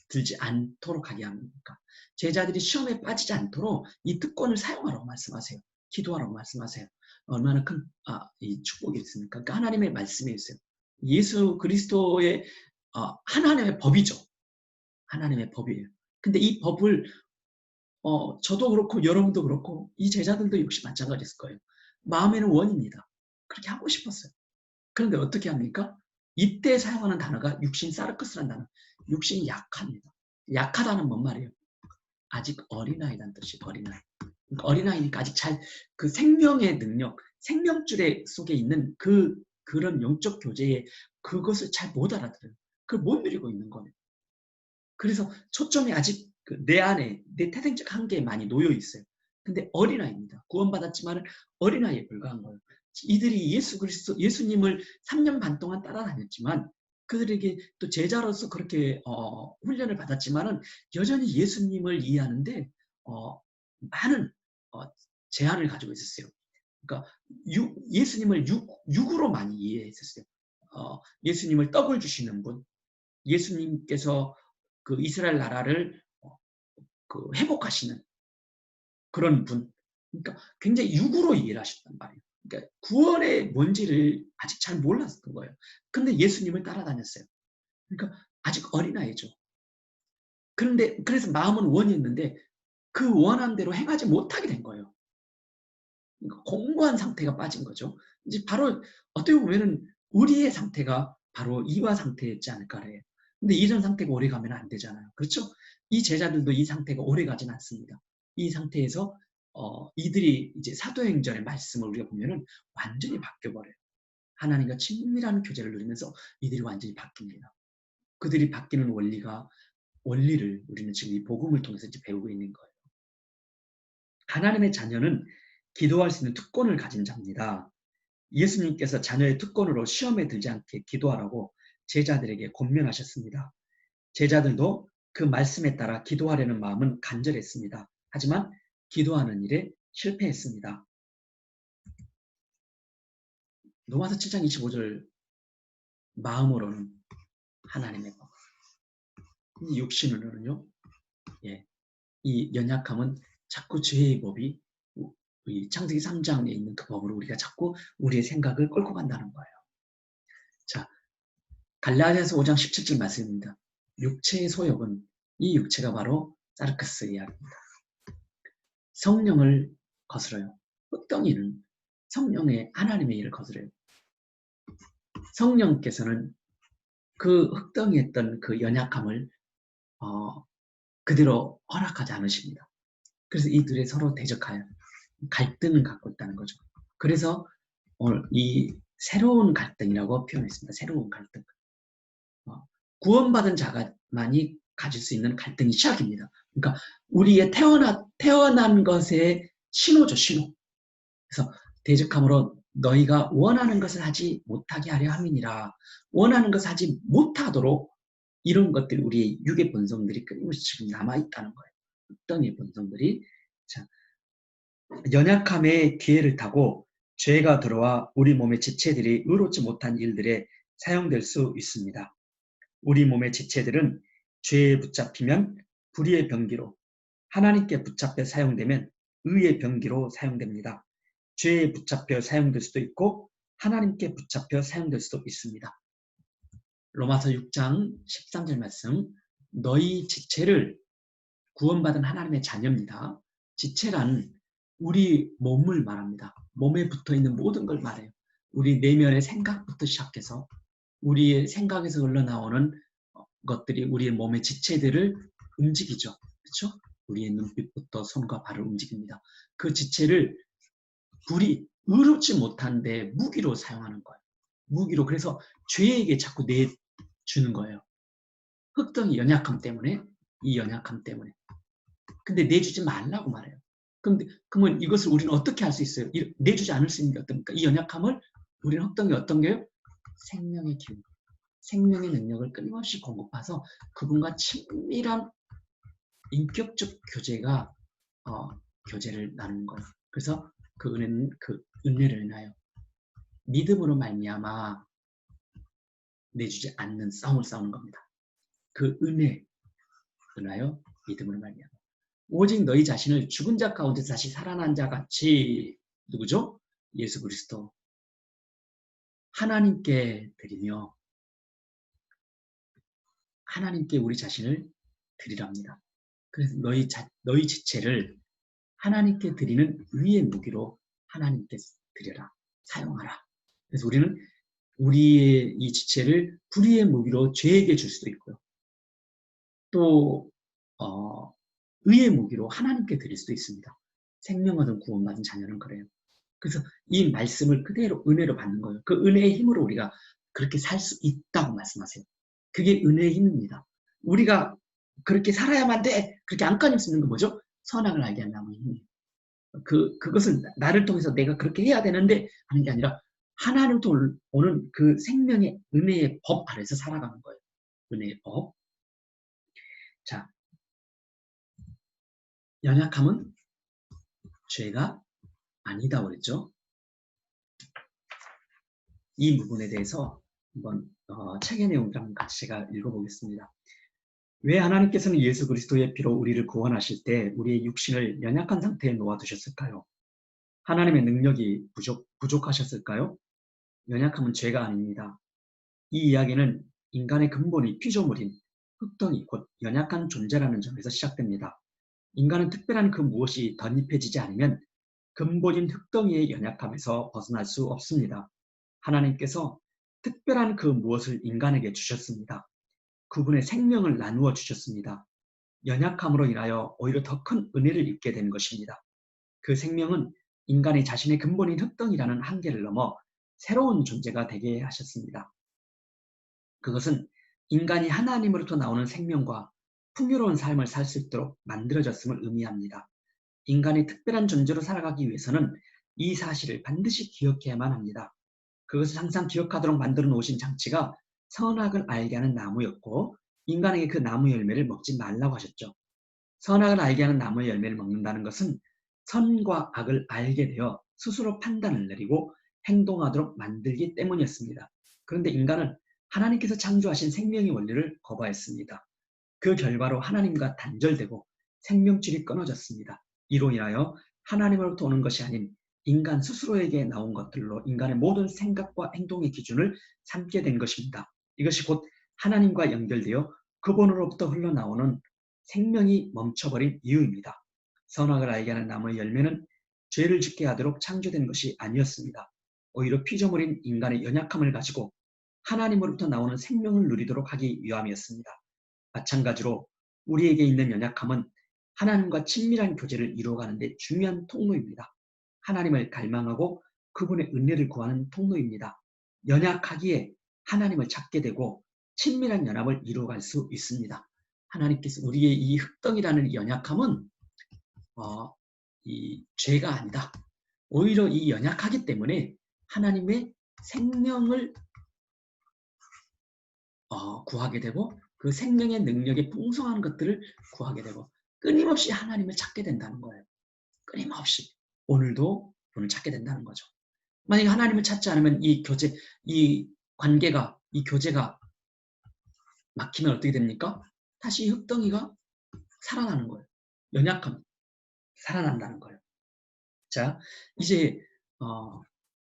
들지 않도록 하게 합니까? 제자들이 시험에 빠지지 않도록 이 특권을 사용하라고 말씀하세요. 기도하라고 말씀하세요. 얼마나 큰 이 축복이 있습니까? 그러니까 하나님의 말씀이 있어요. 예수 그리스도의 하나님의 법이죠. 하나님의 법이에요. 근데 이 법을 저도 그렇고 여러분도 그렇고 이 제자들도 역시 마찬가지일 거예요. 마음에는 원입니다. 그렇게 하고 싶었어요. 그런데 어떻게 합니까? 이때 사용하는 단어가 육신 사르크스라는 단어. 육신이 약합니다. 약하다는 뭔 말이에요? 아직 어린아이라는 뜻이에요. 어린아이. 그러니까 어린아이니까 아직 그 생명의 능력, 생명줄에 속에 있는 그런 영적 교제에 그것을 잘 못 알아들어요. 그걸 못 누리고 있는 거예요. 그래서 초점이 아직 내 안에, 내 태생적 한계에 많이 놓여 있어요. 근데 어린아이입니다. 구원받았지만 어린아이에 불과한 거예요. 이들이 예수님을 3년 반 동안 따라다녔지만 그들에게 또 제자로서 그렇게 훈련을 받았지만은 여전히 예수님을 이해하는데 많은 제한을 가지고 있었어요. 그러니까 예수님을 육으로 많이 이해했었어요. 예수님을 떡을 주시는 분, 예수님께서 그 이스라엘 나라를 그 회복하시는 그런 분. 그러니까 굉장히 육으로 이해를 하셨단 말이에요. 그러니까 구원의 뭔지를 아직 잘 몰랐던 거예요. 근데 예수님을 따라다녔어요. 그러니까 아직 어린아이죠. 그래서 마음은 원이었는데 그 원한 대로 행하지 못하게 된 거예요. 그러니까 공고한 상태가 빠진 거죠. 이제 바로 어떻게 보면은 우리의 상태가 바로 이와 상태였지 않을까 해요. 근데 이런 상태가 오래 가면 안 되잖아요. 그렇죠? 이 제자들도 이 상태가 오래 가진 않습니다. 이 상태에서 이들이 이제 사도행전의 말씀을 우리가 보면은 완전히 바뀌어버려요. 하나님과 친밀한 교제를 누리면서 이들이 완전히 바뀝니다. 그들이 바뀌는 원리를 우리는 지금 이 복음을 통해서 이제 배우고 있는 거예요. 하나님의 자녀는 기도할 수 있는 특권을 가진 자입니다. 예수님께서 자녀의 특권으로 시험에 들지 않게 기도하라고 제자들에게 권면하셨습니다. 제자들도 그 말씀에 따라 기도하려는 마음은 간절했습니다. 하지만 기도하는 일에 실패했습니다. 로마서 7장 25절 마음으로는 하나님의 법, 육신으로는요. 예, 이 연약함은 자꾸 죄의 법이 이 창세기 3장에 있는 그 법으로 우리가 자꾸 우리의 생각을 끌고 간다는 거예요. 자, 갈라디아서 5장 17절 말씀입니다. 육체의 소욕은 이 육체가 바로 사르크스 이야기입니다. 성령을 거스러요. 흑덩이는 성령의 하나님의 일을 거스러요. 성령께서는 그 흑덩이했던 그 연약함을 그대로 허락하지 않으십니다. 그래서 이들이 서로 대적하여 갈등을 갖고 있다는 거죠. 그래서 오늘 이 새로운 갈등이라고 표현했습니다. 새로운 갈등. 구원받은 자가만이 가질 수 있는 갈등이 시작입니다. 그러니까 우리의 태어난 것의 신호죠, 신호. 그래서 대적함으로 너희가 원하는 것을 하지 못하게 하려 함이니라. 원하는 것을 하지 못하도록 이런 것들이 우리의 육의 본성들이 끊임없이 지금 남아있다는 거예요. 어떤 이 본성들이. 자, 연약함의 기회를 타고 죄가 들어와 우리 몸의 지체들이 의롭지 못한 일들에 사용될 수 있습니다. 우리 몸의 지체들은 죄에 붙잡히면 불의의 병기로, 하나님께 붙잡혀 사용되면 의의 병기로 사용됩니다. 죄에 붙잡혀 사용될 수도 있고 하나님께 붙잡혀 사용될 수도 있습니다. 로마서 6장 13절 말씀, 너희 지체를 구원받은 하나님의 자녀입니다. 지체란 우리 몸을 말합니다. 몸에 붙어있는 모든 걸 말해요. 우리 내면의 생각부터 시작해서 우리의 생각에서 흘러나오는 것들이 우리의 몸의 지체들을 움직이죠. 그렇죠? 우리의 눈빛부터 손과 발을 움직입니다. 그 지체를 불이 의롭지 못한데 무기로 사용하는 거예요. 무기로. 그래서 죄에게 자꾸 내주는 거예요. 흑덩이 연약함 때문에, 이 연약함 때문에. 근데 내주지 말라고 말해요. 그러면 이것을 우리는 어떻게 할 수 있어요? 내주지 않을 수 있는 게 어떻습니까? 이 연약함을 우리는 흑덩이 어떤 게요? 생명의 기운, 생명의 능력을 끊임없이 공급해서 그분과 친밀한 인격적 교제를 나누는 거예요. 그래서 그 은혜는 그 은혜를 인하여 믿음으로 말미암아 내주지 않는 싸움을 싸우는 겁니다. 그 은혜 인하여 믿음으로 말미암아 오직 너희 자신을 죽은 자 가운데 다시 살아난 자 같이 누구죠? 예수 그리스도 하나님께 드리며 하나님께 우리 자신을 드리랍니다. 그래서 너희 지체를 하나님께 드리는 의의 무기로 하나님께 드려라. 사용하라. 그래서 우리는 우리의 이 지체를 불의의 무기로 죄에게 줄 수도 있고요. 또 의의 무기로 하나님께 드릴 수도 있습니다. 생명 얻은 구원받은 자녀는 그래요. 그래서 이 말씀을 그대로 은혜로 받는 거예요. 그 은혜의 힘으로 우리가 그렇게 살 수 있다고 말씀하세요. 그게 은혜의 힘입니다. 우리가 그렇게 살아야만 돼. 그렇게 안간힘 쓰는 건 뭐죠? 선악을 알게 한다는 힘이에요. 그것을 나를 통해서 내가 그렇게 해야 되는데 하는 게 아니라 하나님부터 오는 그 생명의 은혜의 법 아래서 살아가는 거예요. 은혜의 법. 자, 연약함은 죄가 아니다 그랬죠. 이 부분에 대해서 한번 책의 내용을 한번 같이 제가 읽어보겠습니다. 왜 하나님께서는 예수 그리스도의 피로 우리를 구원하실 때 우리의 육신을 연약한 상태에 놓아두셨을까요? 하나님의 능력이 부족하셨을까요? 연약함은 죄가 아닙니다. 이 이야기는 인간의 근본이 피조물인 흙덩이 곧 연약한 존재라는 점에서 시작됩니다. 인간은 특별한 그 무엇이 덧입혀지지 않으면 근본인 흙덩이의 연약함에서 벗어날 수 없습니다. 하나님께서 특별한 그 무엇을 인간에게 주셨습니다. 그분의 생명을 나누어 주셨습니다. 연약함으로 인하여 오히려 더 큰 은혜를 입게 된 것입니다. 그 생명은 인간이 자신의 근본인 흙덩이라는 한계를 넘어 새로운 존재가 되게 하셨습니다. 그것은 인간이 하나님으로부터 나오는 생명과 풍요로운 삶을 살 수 있도록 만들어졌음을 의미합니다. 인간이 특별한 존재로 살아가기 위해서는 이 사실을 반드시 기억해야만 합니다. 그것을 항상 기억하도록 만들어 놓으신 장치가 선악을 알게 하는 나무였고 인간에게 그 나무 열매를 먹지 말라고 하셨죠. 선악을 알게 하는 나무의 열매를 먹는다는 것은 선과 악을 알게 되어 스스로 판단을 내리고 행동하도록 만들기 때문이었습니다. 그런데 인간은 하나님께서 창조하신 생명의 원리를 거부했습니다. 그 결과로 하나님과 단절되고 생명줄이 끊어졌습니다. 이로 인하여 하나님으로부터 오는 것이 아닌 인간 스스로에게 나온 것들로 인간의 모든 생각과 행동의 기준을 삼게 된 것입니다. 이것이 곧 하나님과 연결되어 그분으로부터 흘러나오는 생명이 멈춰버린 이유입니다. 선악을 알게 하는 나무의 열매는 죄를 짓게 하도록 창조된 것이 아니었습니다. 오히려 피조물인 인간의 연약함을 가지고 하나님으로부터 나오는 생명을 누리도록 하기 위함이었습니다. 마찬가지로 우리에게 있는 연약함은 하나님과 친밀한 교제를 이루어가는 데 중요한 통로입니다. 하나님을 갈망하고 그분의 은혜를 구하는 통로입니다. 연약하기에 하나님을 찾게 되고 친밀한 연합을 이루어갈 수 있습니다. 하나님께서 우리의 이 흙덩이라는 연약함은 이 죄가 아니다. 오히려 이 연약하기 때문에 하나님의 생명을 구하게 되고 그 생명의 능력이 풍성한 것들을 구하게 되고 끊임없이 하나님을 찾게 된다는 거예요. 끊임없이 오늘도 분을 찾게 된다는 거죠. 만약에 하나님을 찾지 않으면 이 관계가, 이 교제가 막히면 어떻게 됩니까? 다시 이 흙덩이가 살아나는 거예요. 연약함, 살아난다는 거예요. 자, 이제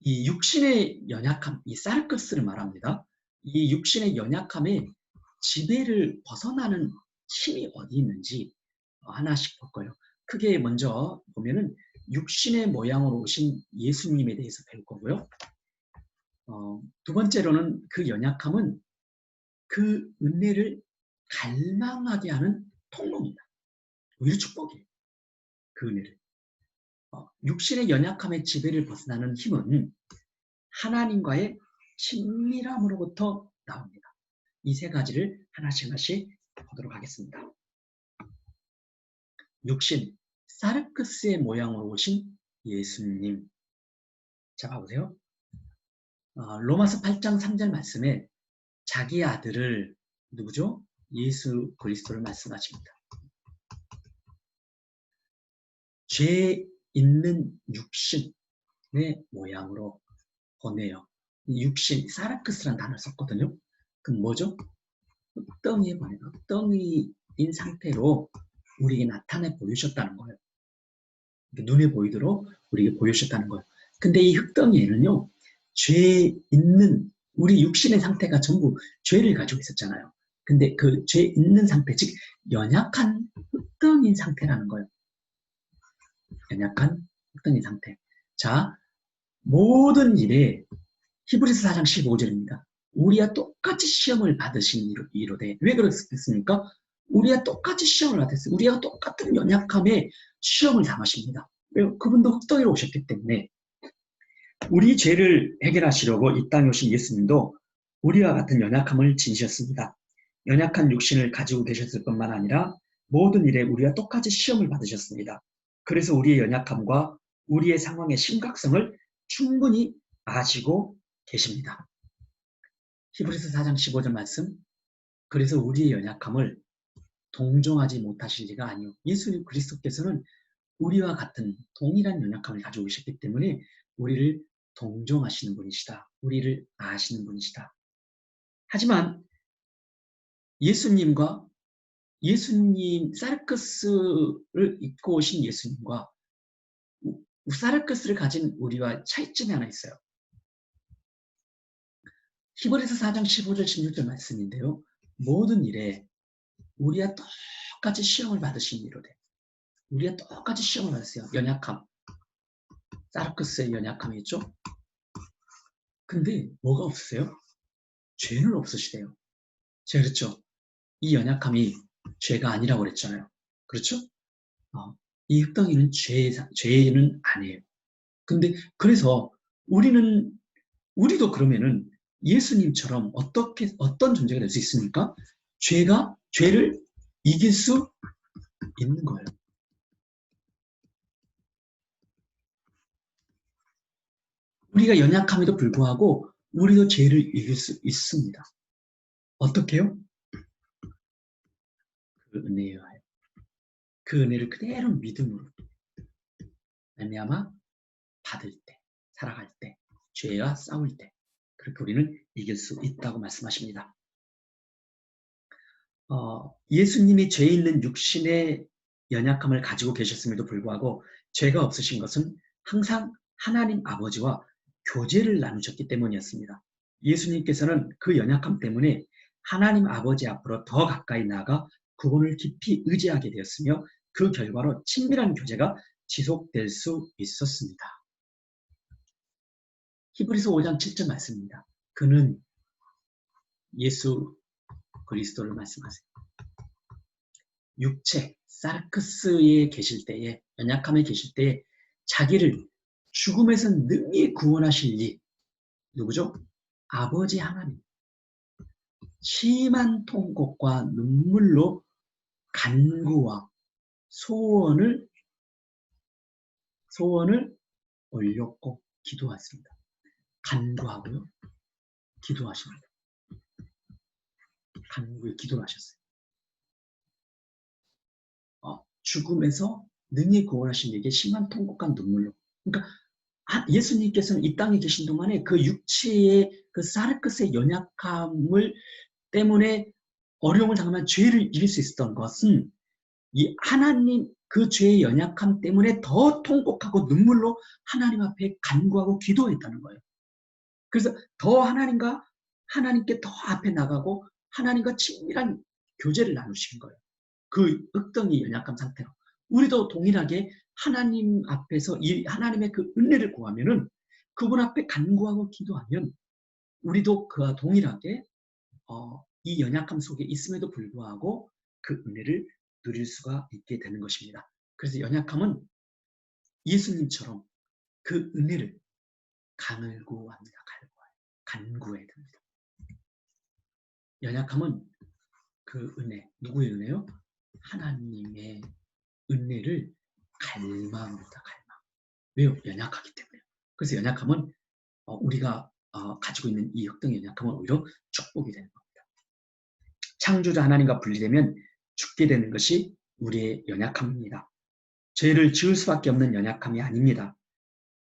이 육신의 연약함, 이 사르크스를 말합니다. 이 육신의 연약함에 지배를 벗어나는 힘이 어디 있는지 하나씩 볼 거예요. 크게 먼저 보면은 육신의 모양으로 오신 예수님에 대해서 배울 거고요. 두 번째로는 그 연약함은 그 은혜를 갈망하게 하는 통로입니다. 오히려 축복이에요. 그 은혜를. 육신의 연약함의 지배를 벗어나는 힘은 하나님과의 친밀함으로부터 나옵니다. 이 세 가지를 하나씩 보도록 하겠습니다. 육신, 사르크스의 모양으로 오신 예수님. 자, 봐보세요. 로마서 8장 3절 말씀에 자기 아들을 누구죠? 예수 그리스도를 말씀하십니다. 죄 있는 육신의 모양으로 보내요. 육신, 사르크스라는 단어를 썼거든요. 그럼 뭐죠? 흙덩이에 보내요. 흙덩이인 상태로 우리에게 나타내 보이셨다는 거예요. 눈에 보이도록 우리에게 보이셨다는 거예요. 근데 이 흙덩이에는요, 죄 있는 우리 육신의 상태가 전부 죄를 가지고 있었잖아요. 근데 그 죄 있는 상태, 즉 연약한 흙덩이인 상태라는 거예요. 연약한 흙덩이 상태. 자, 모든 일에 히브리서 4장 15절입니다. 우리와 똑같이 시험을 받으신 이로되. 왜 그렇습니까? 우리와 똑같이 시험을 받았어요. 우리와 똑같은 연약함에 시험을 당하십니다. 그분도 흙덩이로 오셨기 때문에 우리 죄를 해결하시려고 이 땅에 오신 예수님도 우리와 같은 연약함을 지니셨습니다. 연약한 육신을 가지고 계셨을 뿐만 아니라 모든 일에 우리와 똑같이 시험을 받으셨습니다. 그래서 우리의 연약함과 우리의 상황의 심각성을 충분히 아시고 계십니다. 히브리서 4장 15절 말씀. 그래서 우리의 연약함을 동정하지 못하실 리가 아니요. 예수님 그리스도께서는 우리와 같은 동일한 연약함을 가지고 계셨기 때문에 우리를 동정하시는 분이시다. 우리를 아시는 분이시다. 하지만 예수님, 사르크스를 입고 오신 예수님과 사르크스를 가진 우리와 차이점이 하나 있어요. 히브리서 4장 15절 16절 말씀인데요. 모든 일에 우리와 똑같이 시험을 받으신 이로되. 우리가 똑같이 시험을 받았어요. 연약함. 사르크스의 연약함이 있죠. 근데 뭐가 없으세요? 죄는 없으시대요. 제가 그랬죠. 이 연약함이 죄가 아니라고 그랬잖아요. 그렇죠? 이 흙덩이는 죄는 아니에요. 근데 그래서 우리도 그러면은 예수님처럼 어떤 존재가 될 수 있습니까? 죄를 이길 수 있는 거예요. 우리가 연약함에도 불구하고 우리도 죄를 이길 수 있습니다. 어떻게요? 그 은혜예요. 그 은혜를 그대로 믿음으로 말미암아 받을 때, 살아갈 때, 죄와 싸울 때 그렇게 우리는 이길 수 있다고 말씀하십니다. 예수님이 죄 있는 육신의 연약함을 가지고 계셨음에도 불구하고 죄가 없으신 것은 항상 하나님 아버지와 교제를 나누셨기 때문이었습니다. 예수님께서는 그 연약함 때문에 하나님 아버지 앞으로 더 가까이 나아가 그분을 깊이 의지하게 되었으며 그 결과로 친밀한 교제가 지속될 수 있었습니다. 히브리서 5장 7절 말씀입니다. 그는 예수 그리스도를 말씀하세요. 육체, 사르크스에 계실 때에, 연약함에 계실 때에 자기를 죽음에서 능히 구원하실 이 누구죠? 아버지 하나님. 심한 통곡과 눈물로 간구와 소원을 올렸고 기도했습니다. 간구하고요. 기도하십니다. 간구에 기도를 하셨어요. 죽음에서 능히 구원하신 이에게 심한 통곡과 눈물로. 그러니까 예수님께서는 이 땅에 계신 동안에 그 육체의 그 사르크스의 연약함을 때문에 어려움을 당하면 죄를 이길 수 있었던 것은 이 하나님 그 죄의 연약함 때문에 더 통곡하고 눈물로 하나님 앞에 간구하고 기도했다는 거예요. 그래서 더 하나님께 더 앞에 나가고 하나님과 친밀한 교제를 나누신 거예요. 그 흑덩이 연약함 상태로. 우리도 동일하게 하나님 앞에서 이 하나님의 그 은혜를 구하면은 그분 앞에 간구하고 기도하면 우리도 그와 동일하게 이 연약함 속에 있음에도 불구하고 그 은혜를 누릴 수가 있게 되는 것입니다. 그래서 연약함은 예수님처럼 그 은혜를 간구합니다. 간구해야 됩니다. 연약함은 그 은혜, 누구의 은혜요? 하나님의 은혜를 갈망합니다. 갈망. 왜요? 연약하기 때문에요. 그래서 연약함은 우리가 가지고 있는 이 흑덩이 연약함은 오히려 축복이 되는 겁니다. 창조자 하나님과 분리되면 죽게 되는 것이 우리의 연약함입니다. 죄를 지을 수밖에 없는 연약함이 아닙니다.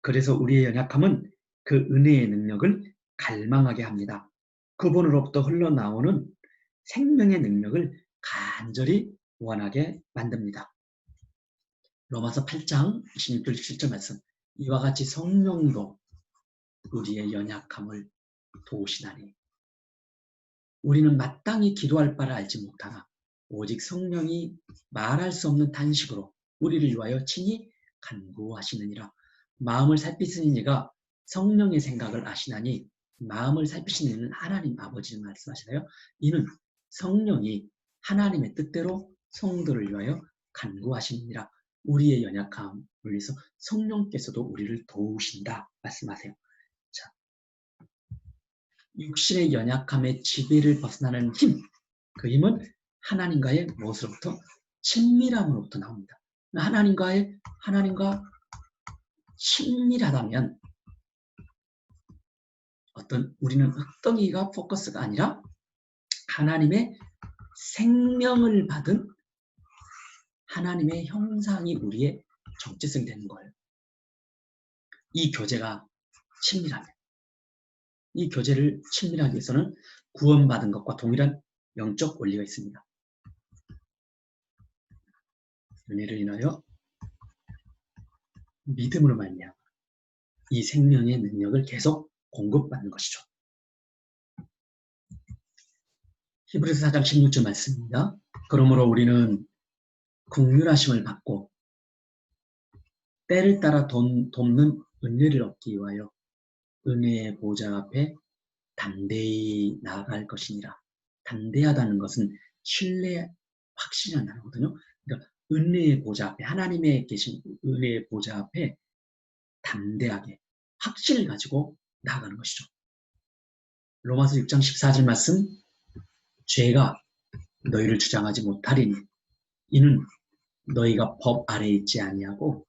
그래서 우리의 연약함은 그 은혜의 능력을 갈망하게 합니다. 그분으로부터 흘러나오는 생명의 능력을 간절히 원하게 만듭니다. 로마서 8장 26절 17절 말씀. 이와 같이 성령도 우리의 연약함을 도우시나니 우리는 마땅히 기도할 바를 알지 못하나 오직 성령이 말할 수 없는 단식으로 우리를 위하여 친히 간구하시느니라. 마음을 살피시는 이가 성령의 생각을 아시나니 마음을 살피시는 이는 하나님 아버지를 말씀하시나요? 이는 성령이 하나님의 뜻대로 성도를 위하여 간구하시느니라. 우리의 연약함을 위해서 성령께서도 우리를 도우신다 말씀하세요. 자, 육신의 연약함의 지배를 벗어나는 힘, 그 힘은 하나님과의 무엇으로부터? 친밀함으로부터 나옵니다. 하나님과 친밀하다면 우리는 흙덩이가 포커스가 아니라 하나님의 생명을 받은 하나님의 형상이 우리의 정체성이 되는 거예요. 이 교제가 친밀하면 이 교제를 친밀하기 위해서는 구원받은 것과 동일한 영적 원리가 있습니다. 은혜를 인하여 믿음으로 말미암아 이 생명의 능력을 계속 공급받는 것이죠. 히브리서 4장 16절 말씀입니다. 그러므로 우리는 긍휼하심을 받고 때를 따라 돕는 은혜를 얻기 위하여 은혜의 보좌 앞에 담대히 나아갈 것이니라. 담대하다는 것은 신뢰, 확신이라는 단어거든요. 그러니까 은혜의 보좌 앞에, 하나님의 계신 은혜의 보좌 앞에 담대하게 확신을 가지고 나아가는 것이죠. 로마서 6장 14절 말씀, 죄가 너희를 주장하지 못하리니 이는 너희가 법 아래에 있지 아니하고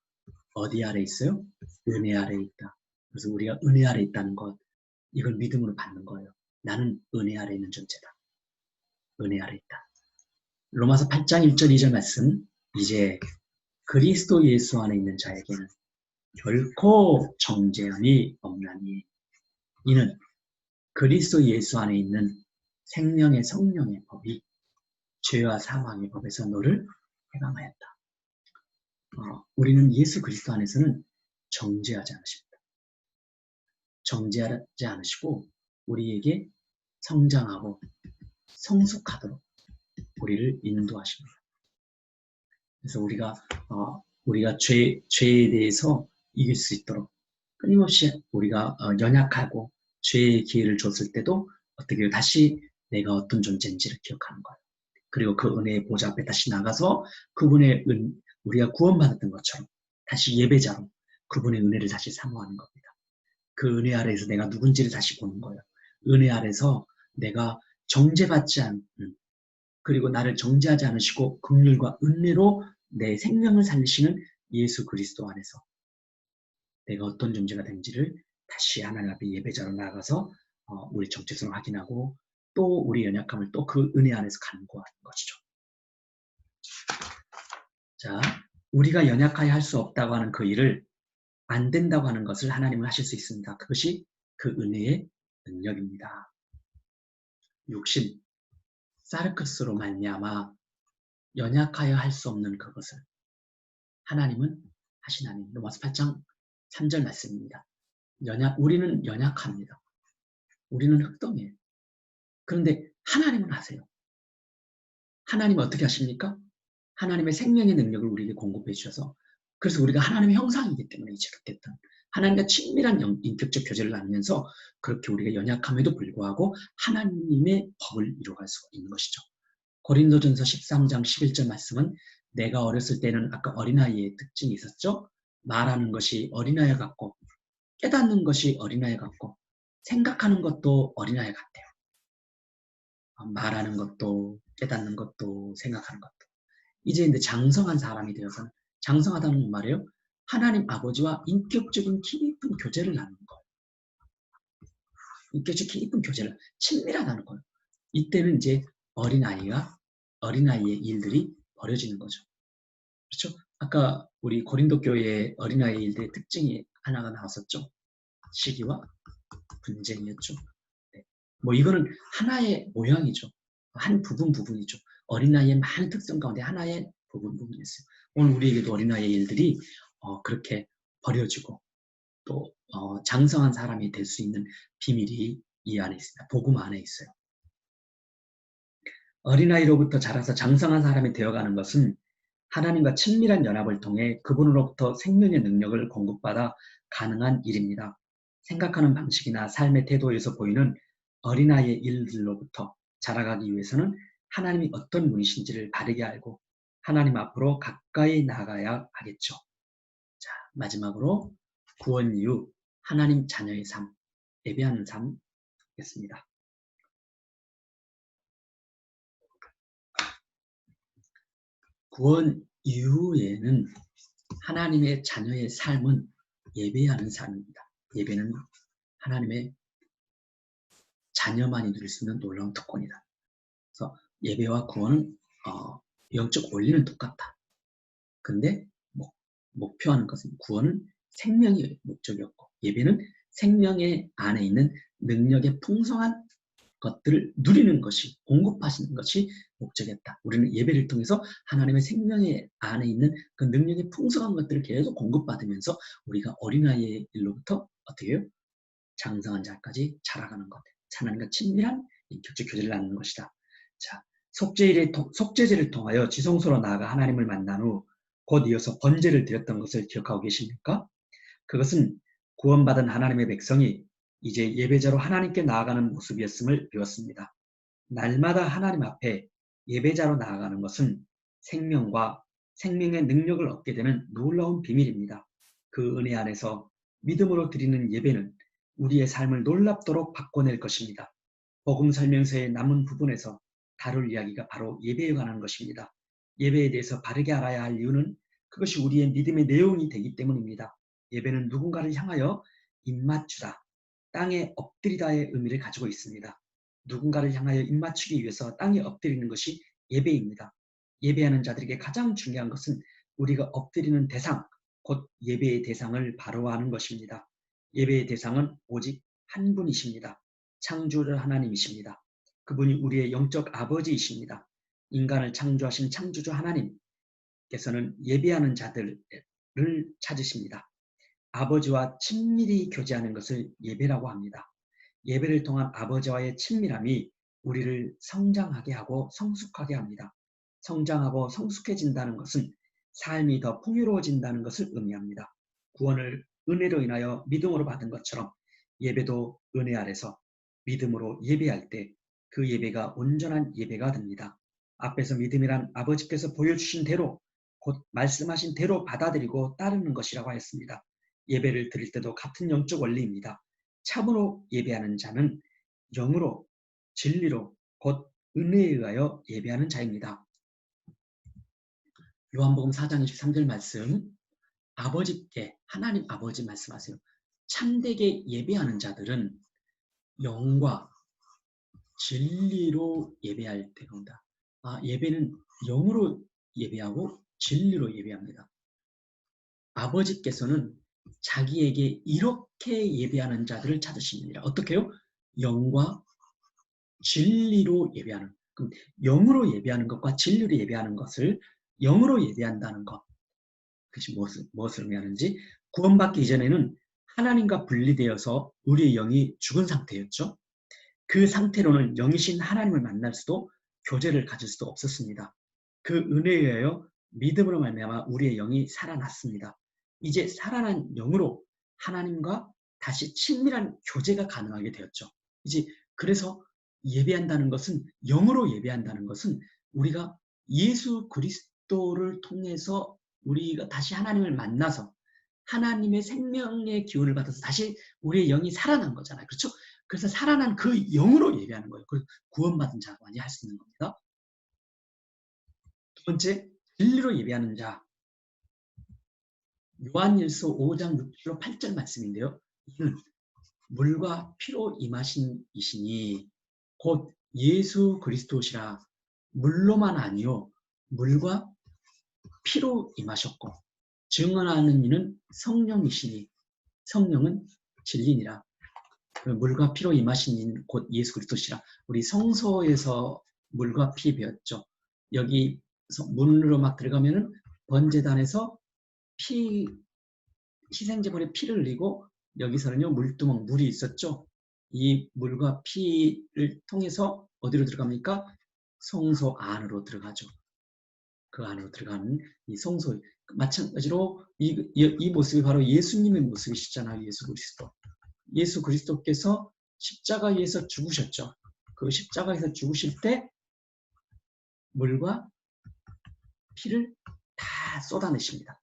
어디 아래에 있어요? 은혜 아래에 있다. 그래서 우리가 은혜 아래에 있다는 것, 이걸 믿음으로 받는 거예요. 나는 은혜 아래에 있는 존재다. 은혜 아래에 있다. 로마서 8장 1절 2절 말씀, 이제 그리스도 예수 안에 있는 자에게는 결코 정죄함이 없나니 이는 그리스도 예수 안에 있는 생명의 성령의 법이 죄와 사망의 법에서 너를 해방하였다. 우리는 예수 그리스도 안에서는 정죄하지 않으십니다. 정죄하지 않으시고 우리에게 성장하고 성숙하도록 우리를 인도하십니다. 그래서 우리가 죄에 대해서 이길 수 있도록 끊임없이 우리가 연약하고 죄의 기회를 줬을 때도 어떻게 다시 내가 어떤 존재인지를 기억하는 거예요. 그리고 그 은혜의 보좌 앞에 다시 나가서 그분의 우리가 구원받았던 것처럼 다시 예배자로 그분의 은혜를 다시 사모하는 겁니다. 그 은혜 아래에서 내가 누군지를 다시 보는 거예요. 은혜 아래에서 내가 정죄받지 않는, 그리고 나를 정죄하지 않으시고 긍휼과 은혜로 내 생명을 살리시는 예수 그리스도 안에서 내가 어떤 존재가 된지를 다시 하나님 앞에 예배자로 나가서 우리 정체성을 확인하고 또 우리 연약함을 또 그 은혜 안에서 간구하는 것이죠. 자, 우리가 연약하여 할 수 없다고 하는 그 일을 안 된다고 하는 것을 하나님은 하실 수 있습니다. 그것이 그 은혜의 능력입니다. 육신, 사르크스로 말미암아 연약하여 할 수 없는 그것을 하나님은 하시나니. 로마서 8장 3절 말씀입니다. 우리는 연약합니다. 우리는 흙덩이에요. 그런데 하나님은 하세요. 하나님은 어떻게 하십니까? 하나님의 생명의 능력을 우리에게 공급해 주셔서, 그래서 우리가 하나님의 형상이기 때문에 이렇겠던 하나님과 친밀한 인격적 교제를 나누면서 그렇게 우리가 연약함에도 불구하고 하나님의 법을 이루어갈 수가 있는 것이죠. 고린도전서 13장 11절 말씀은 내가 어렸을 때는 아까 어린아이의 특징이 있었죠. 말하는 것이 어린아이 같고 깨닫는 것이 어린아이 같고 생각하는 것도 어린아이 같아요. 말하는 것도 깨닫는 것도 생각하는 것도. 이제 근데 장성한 사람이 되어서는, 장성하다는 말이에요. 하나님 아버지와 인격적인 깊은 교제를 나누는 거예요. 인격적 깊은 교제를, 친밀하다는 거예요. 이때는 이제 어린아이의 일들이 벌어지는 거죠. 그렇죠? 아까 우리 고린도 교회의 어린아이 일들의 특징이 하나가 나왔었죠. 시기와 분쟁이었죠. 네. 이거는 하나의 모양이죠. 한 부분이죠. 어린아이의 많은 특성 가운데 하나의 부분이었어요. 오늘 우리에게도 어린아이의 일들이 그렇게 버려지고 또 장성한 사람이 될 수 있는 비밀이 이 안에 있습니다. 복음 안에 있어요. 어린아이로부터 자라서 장성한 사람이 되어가는 것은 하나님과 친밀한 연합을 통해 그분으로부터 생명의 능력을 공급받아 가능한 일입니다. 생각하는 방식이나 삶의 태도에서 보이는 어린아이의 일들로부터 자라가기 위해서는 하나님이 어떤 분이신지를 바르게 알고 하나님 앞으로 가까이 나가야 하겠죠. 자, 마지막으로 구원 이후 하나님 자녀의 삶, 예배하는 삶이겠습니다. 구원 이후에는 하나님의 자녀의 삶은 예배하는 삶입니다. 예배는 하나님의 자녀만이 누릴 수 있는 놀라운 특권이다. 그래서 예배와 구원은 영적 원리는 똑같다. 근데 목표하는 것은, 구원은 생명의 목적이었고 예배는 생명의 안에 있는 능력의 풍성한 것들을 누리는 것이, 공급하시는 것이 목적이었다. 우리는 예배를 통해서 하나님의 생명의 안에 있는 그 능력의 풍성한 것들을 계속 공급받으면서 우리가 어린아이의 일로부터 어떻게 해요? 장성한 자까지 자라가는 것. 하나님과 친밀한 인격적 교제를 나누는 것이다. 자, 속죄제를 통하여 지성소로 나아가 하나님을 만난 후 곧 이어서 번제를 드렸던 것을 기억하고 계십니까? 그것은 구원받은 하나님의 백성이 이제 예배자로 하나님께 나아가는 모습이었음을 배웠습니다. 날마다 하나님 앞에 예배자로 나아가는 것은 생명과 생명의 능력을 얻게 되는 놀라운 비밀입니다. 그 은혜 안에서 믿음으로 드리는 예배는 우리의 삶을 놀랍도록 바꿔낼 것입니다. 복음 설명서의 남은 부분에서 다룰 이야기가 바로 예배에 관한 것입니다. 예배에 대해서 바르게 알아야 할 이유는 그것이 우리의 믿음의 내용이 되기 때문입니다. 예배는 누군가를 향하여 입맞추다, 땅에 엎드리다의 의미를 가지고 있습니다. 누군가를 향하여 입맞추기 위해서 땅에 엎드리는 것이 예배입니다. 예배하는 자들에게 가장 중요한 것은 우리가 엎드리는 대상, 곧 예배의 대상을 바로 아는 것입니다. 예배의 대상은 오직 한 분이십니다. 창조주 하나님이십니다. 그분이 우리의 영적 아버지이십니다. 인간을 창조하신 창조주 하나님께서는 예배하는 자들을 찾으십니다. 아버지와 친밀히 교제하는 것을 예배라고 합니다. 예배를 통한 아버지와의 친밀함이 우리를 성장하게 하고 성숙하게 합니다. 성장하고 성숙해진다는 것은 삶이 더 풍요로워진다는 것을 의미합니다. 구원을 은혜로 인하여 믿음으로 받은 것처럼 예배도 은혜 아래서 믿음으로 예배할 때 그 예배가 온전한 예배가 됩니다. 앞에서 믿음이란 아버지께서 보여주신 대로 곧 말씀하신 대로 받아들이고 따르는 것이라고 했습니다. 예배를 드릴 때도 같은 영적 원리입니다. 참으로 예배하는 자는 영으로 진리로 곧 은혜에 의하여 예배하는 자입니다. 요한복음 4장 23절 말씀, 아버지께 하나님 아버지 말씀하세요. 참되게 예배하는 자들은 영과 진리로 예배할 때가 온다. 예배는 영으로 예배하고 진리로 예배합니다. 아버지께서는 자기에게 이렇게 예배하는 자들을 찾으십니다. 어떻게요? 영과 진리로 예배하는. 그럼 영으로 예배하는 것과 진리로 예배하는 것을 영으로 예배한다는 것. 그것이 무엇을 의미하는지, 구원받기 이전에는 하나님과 분리되어서 우리의 영이 죽은 상태였죠. 그 상태로는 영이신 하나님을 만날 수도 교제를 가질 수도 없었습니다. 그 은혜에 의하여 믿음으로 말미암아 우리의 영이 살아났습니다. 이제 살아난 영으로 하나님과 다시 친밀한 교제가 가능하게 되었죠. 이제 그래서 예배한다는 것은, 영으로 예배한다는 것은 우리가 예수 그리스도를 통해서 우리가 다시 하나님을 만나서 하나님의 생명의 기운을 받아서 다시 우리의 영이 살아난 거잖아요. 그렇죠? 그래서 살아난 그 영으로 예배하는 거예요. 그 구원받은 자만이 할 수 있는 겁니다. 두 번째, 진리로 예배하는 자. 요한일서 5장 6절로 8절 말씀인데요. 이는 물과 피로 임하신 이시니 곧 예수 그리스도시라. 물로만 아니요 물과 피로 임하셨고 증언하는 이는 성령이시니 성령은 진리니라. 물과 피로 임하신 이는 곧 예수 그리스도시라. 우리 성소에서 물과 피 배웠죠. 여기 문으로 막 들어가면은 번제단에서 피, 희생제물에 피를 흘리고 여기서는요 물두멍, 물이 있었죠. 이 물과 피를 통해서 어디로 들어갑니까? 성소 안으로 들어가죠. 그 안으로 들어가는 이 성소, 마찬가지로 이 모습이 바로 예수님의 모습이시잖아요. 예수 그리스도. 예수 그리스도께서 십자가에서 죽으셨죠. 그 십자가에서 죽으실 때 물과 피를 다 쏟아내십니다.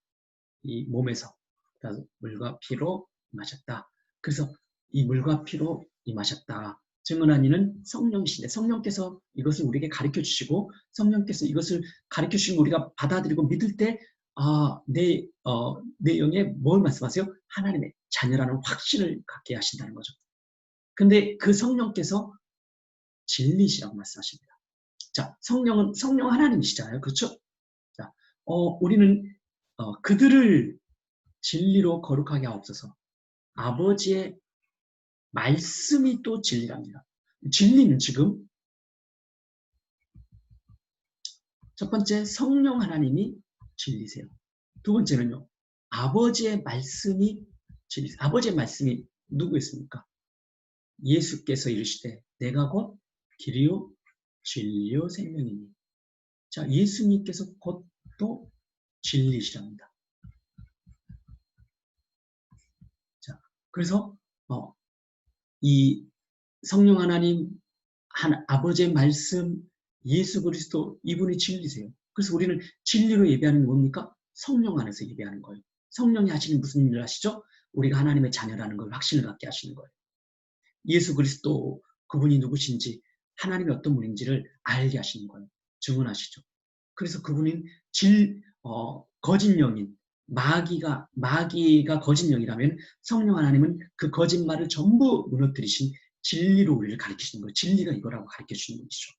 이 몸에서. 그래서 물과 피로 임하셨다. 그래서 이 물과 피로 임하셨다. 증언한 이는 성령이신데 성령께서 이것을 우리에게 가르쳐 주시고 성령께서 이것을 가르쳐 주시고 우리가 받아들이고 믿을 때 내 영에 뭘 말씀하세요? 하나님의 자녀라는 확신을 갖게 하신다는 거죠. 근데 그 성령께서 진리시라고 말씀하십니다. 자, 성령 하나님이시잖아요. 그렇죠? 자, 우리는 그들을 진리로 거룩하게 하옵소서. 아버지의 말씀이 또 진리랍니다. 진리는 지금 첫 번째 성령 하나님이 진리세요. 두 번째는요. 아버지의 말씀이 진리세요. 아버지의 말씀이 누구였습니까? 예수께서 이르시되 내가 곧 길이요 진리요 생명이니. 자, 예수님께서 곧 또 진리시랍니다. 그래서 이 성령 하나님, 아버지의 말씀, 예수 그리스도, 이분이 진리세요. 그래서 우리는 진리로 예배하는 게 뭡니까? 성령 안에서 예배하는 거예요. 성령이 하시는 무슨 일을 하시죠? 우리가 하나님의 자녀라는 걸 확신을 갖게 하시는 거예요. 예수 그리스도, 그분이 누구신지, 하나님이 어떤 분인지를 알게 하시는 거예요. 증언하시죠. 그래서 그분은 거짓 영인, 마귀가 거짓 영이라면 성령 하나님은 그 거짓말을 전부 무너뜨리신 진리로 우리를 가르치시는 거예요. 진리가 이거라고 가르쳐 주시는 것이죠.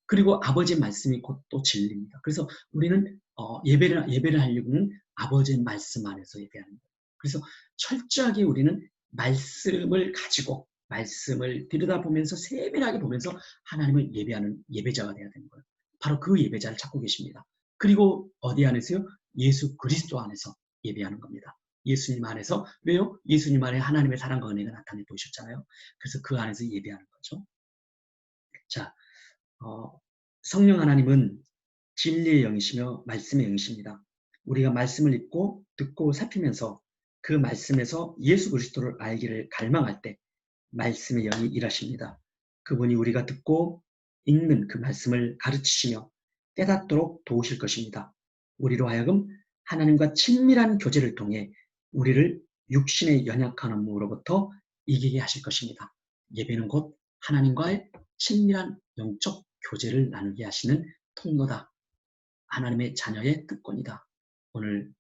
그리고 아버지의 말씀이 곧 또 진리입니다. 그래서 우리는 예배를 하려고는 아버지의 말씀 안에서 예배하는 거예요. 그래서 철저하게 우리는 말씀을 가지고 말씀을 들여다보면서 세밀하게 보면서 하나님을 예배하는 예배자가 되어야 되는 거예요. 바로 그 예배자를 찾고 계십니다. 그리고 어디 안에서요? 예수 그리스도 안에서 예배하는 겁니다. 예수님 안에서. 왜요? 예수님 안에 하나님의 사랑과 은혜가 나타내 보이셨잖아요. 그래서 그 안에서 예배하는 거죠. 자, 성령 하나님은 진리의 영이시며 말씀의 영이십니다. 우리가 말씀을 읽고 듣고 살피면서 그 말씀에서 예수 그리스도를 알기를 갈망할 때 말씀의 영이 일하십니다. 그분이 우리가 듣고 읽는 그 말씀을 가르치시며 깨닫도록 도우실 것입니다. 우리로 하여금 하나님과 친밀한 교제를 통해 우리를 육신의 연약한 업무로부터 이기게 하실 것입니다. 예배는 곧 하나님과의 친밀한 영적 교제를 나누게 하시는 통로다. 하나님의 자녀의 특권이다. 오늘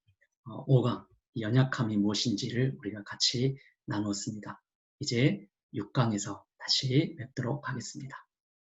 5강 연약함이 무엇인지를 우리가 같이 나누었습니다. 이제 6강에서 다시 뵙도록 하겠습니다.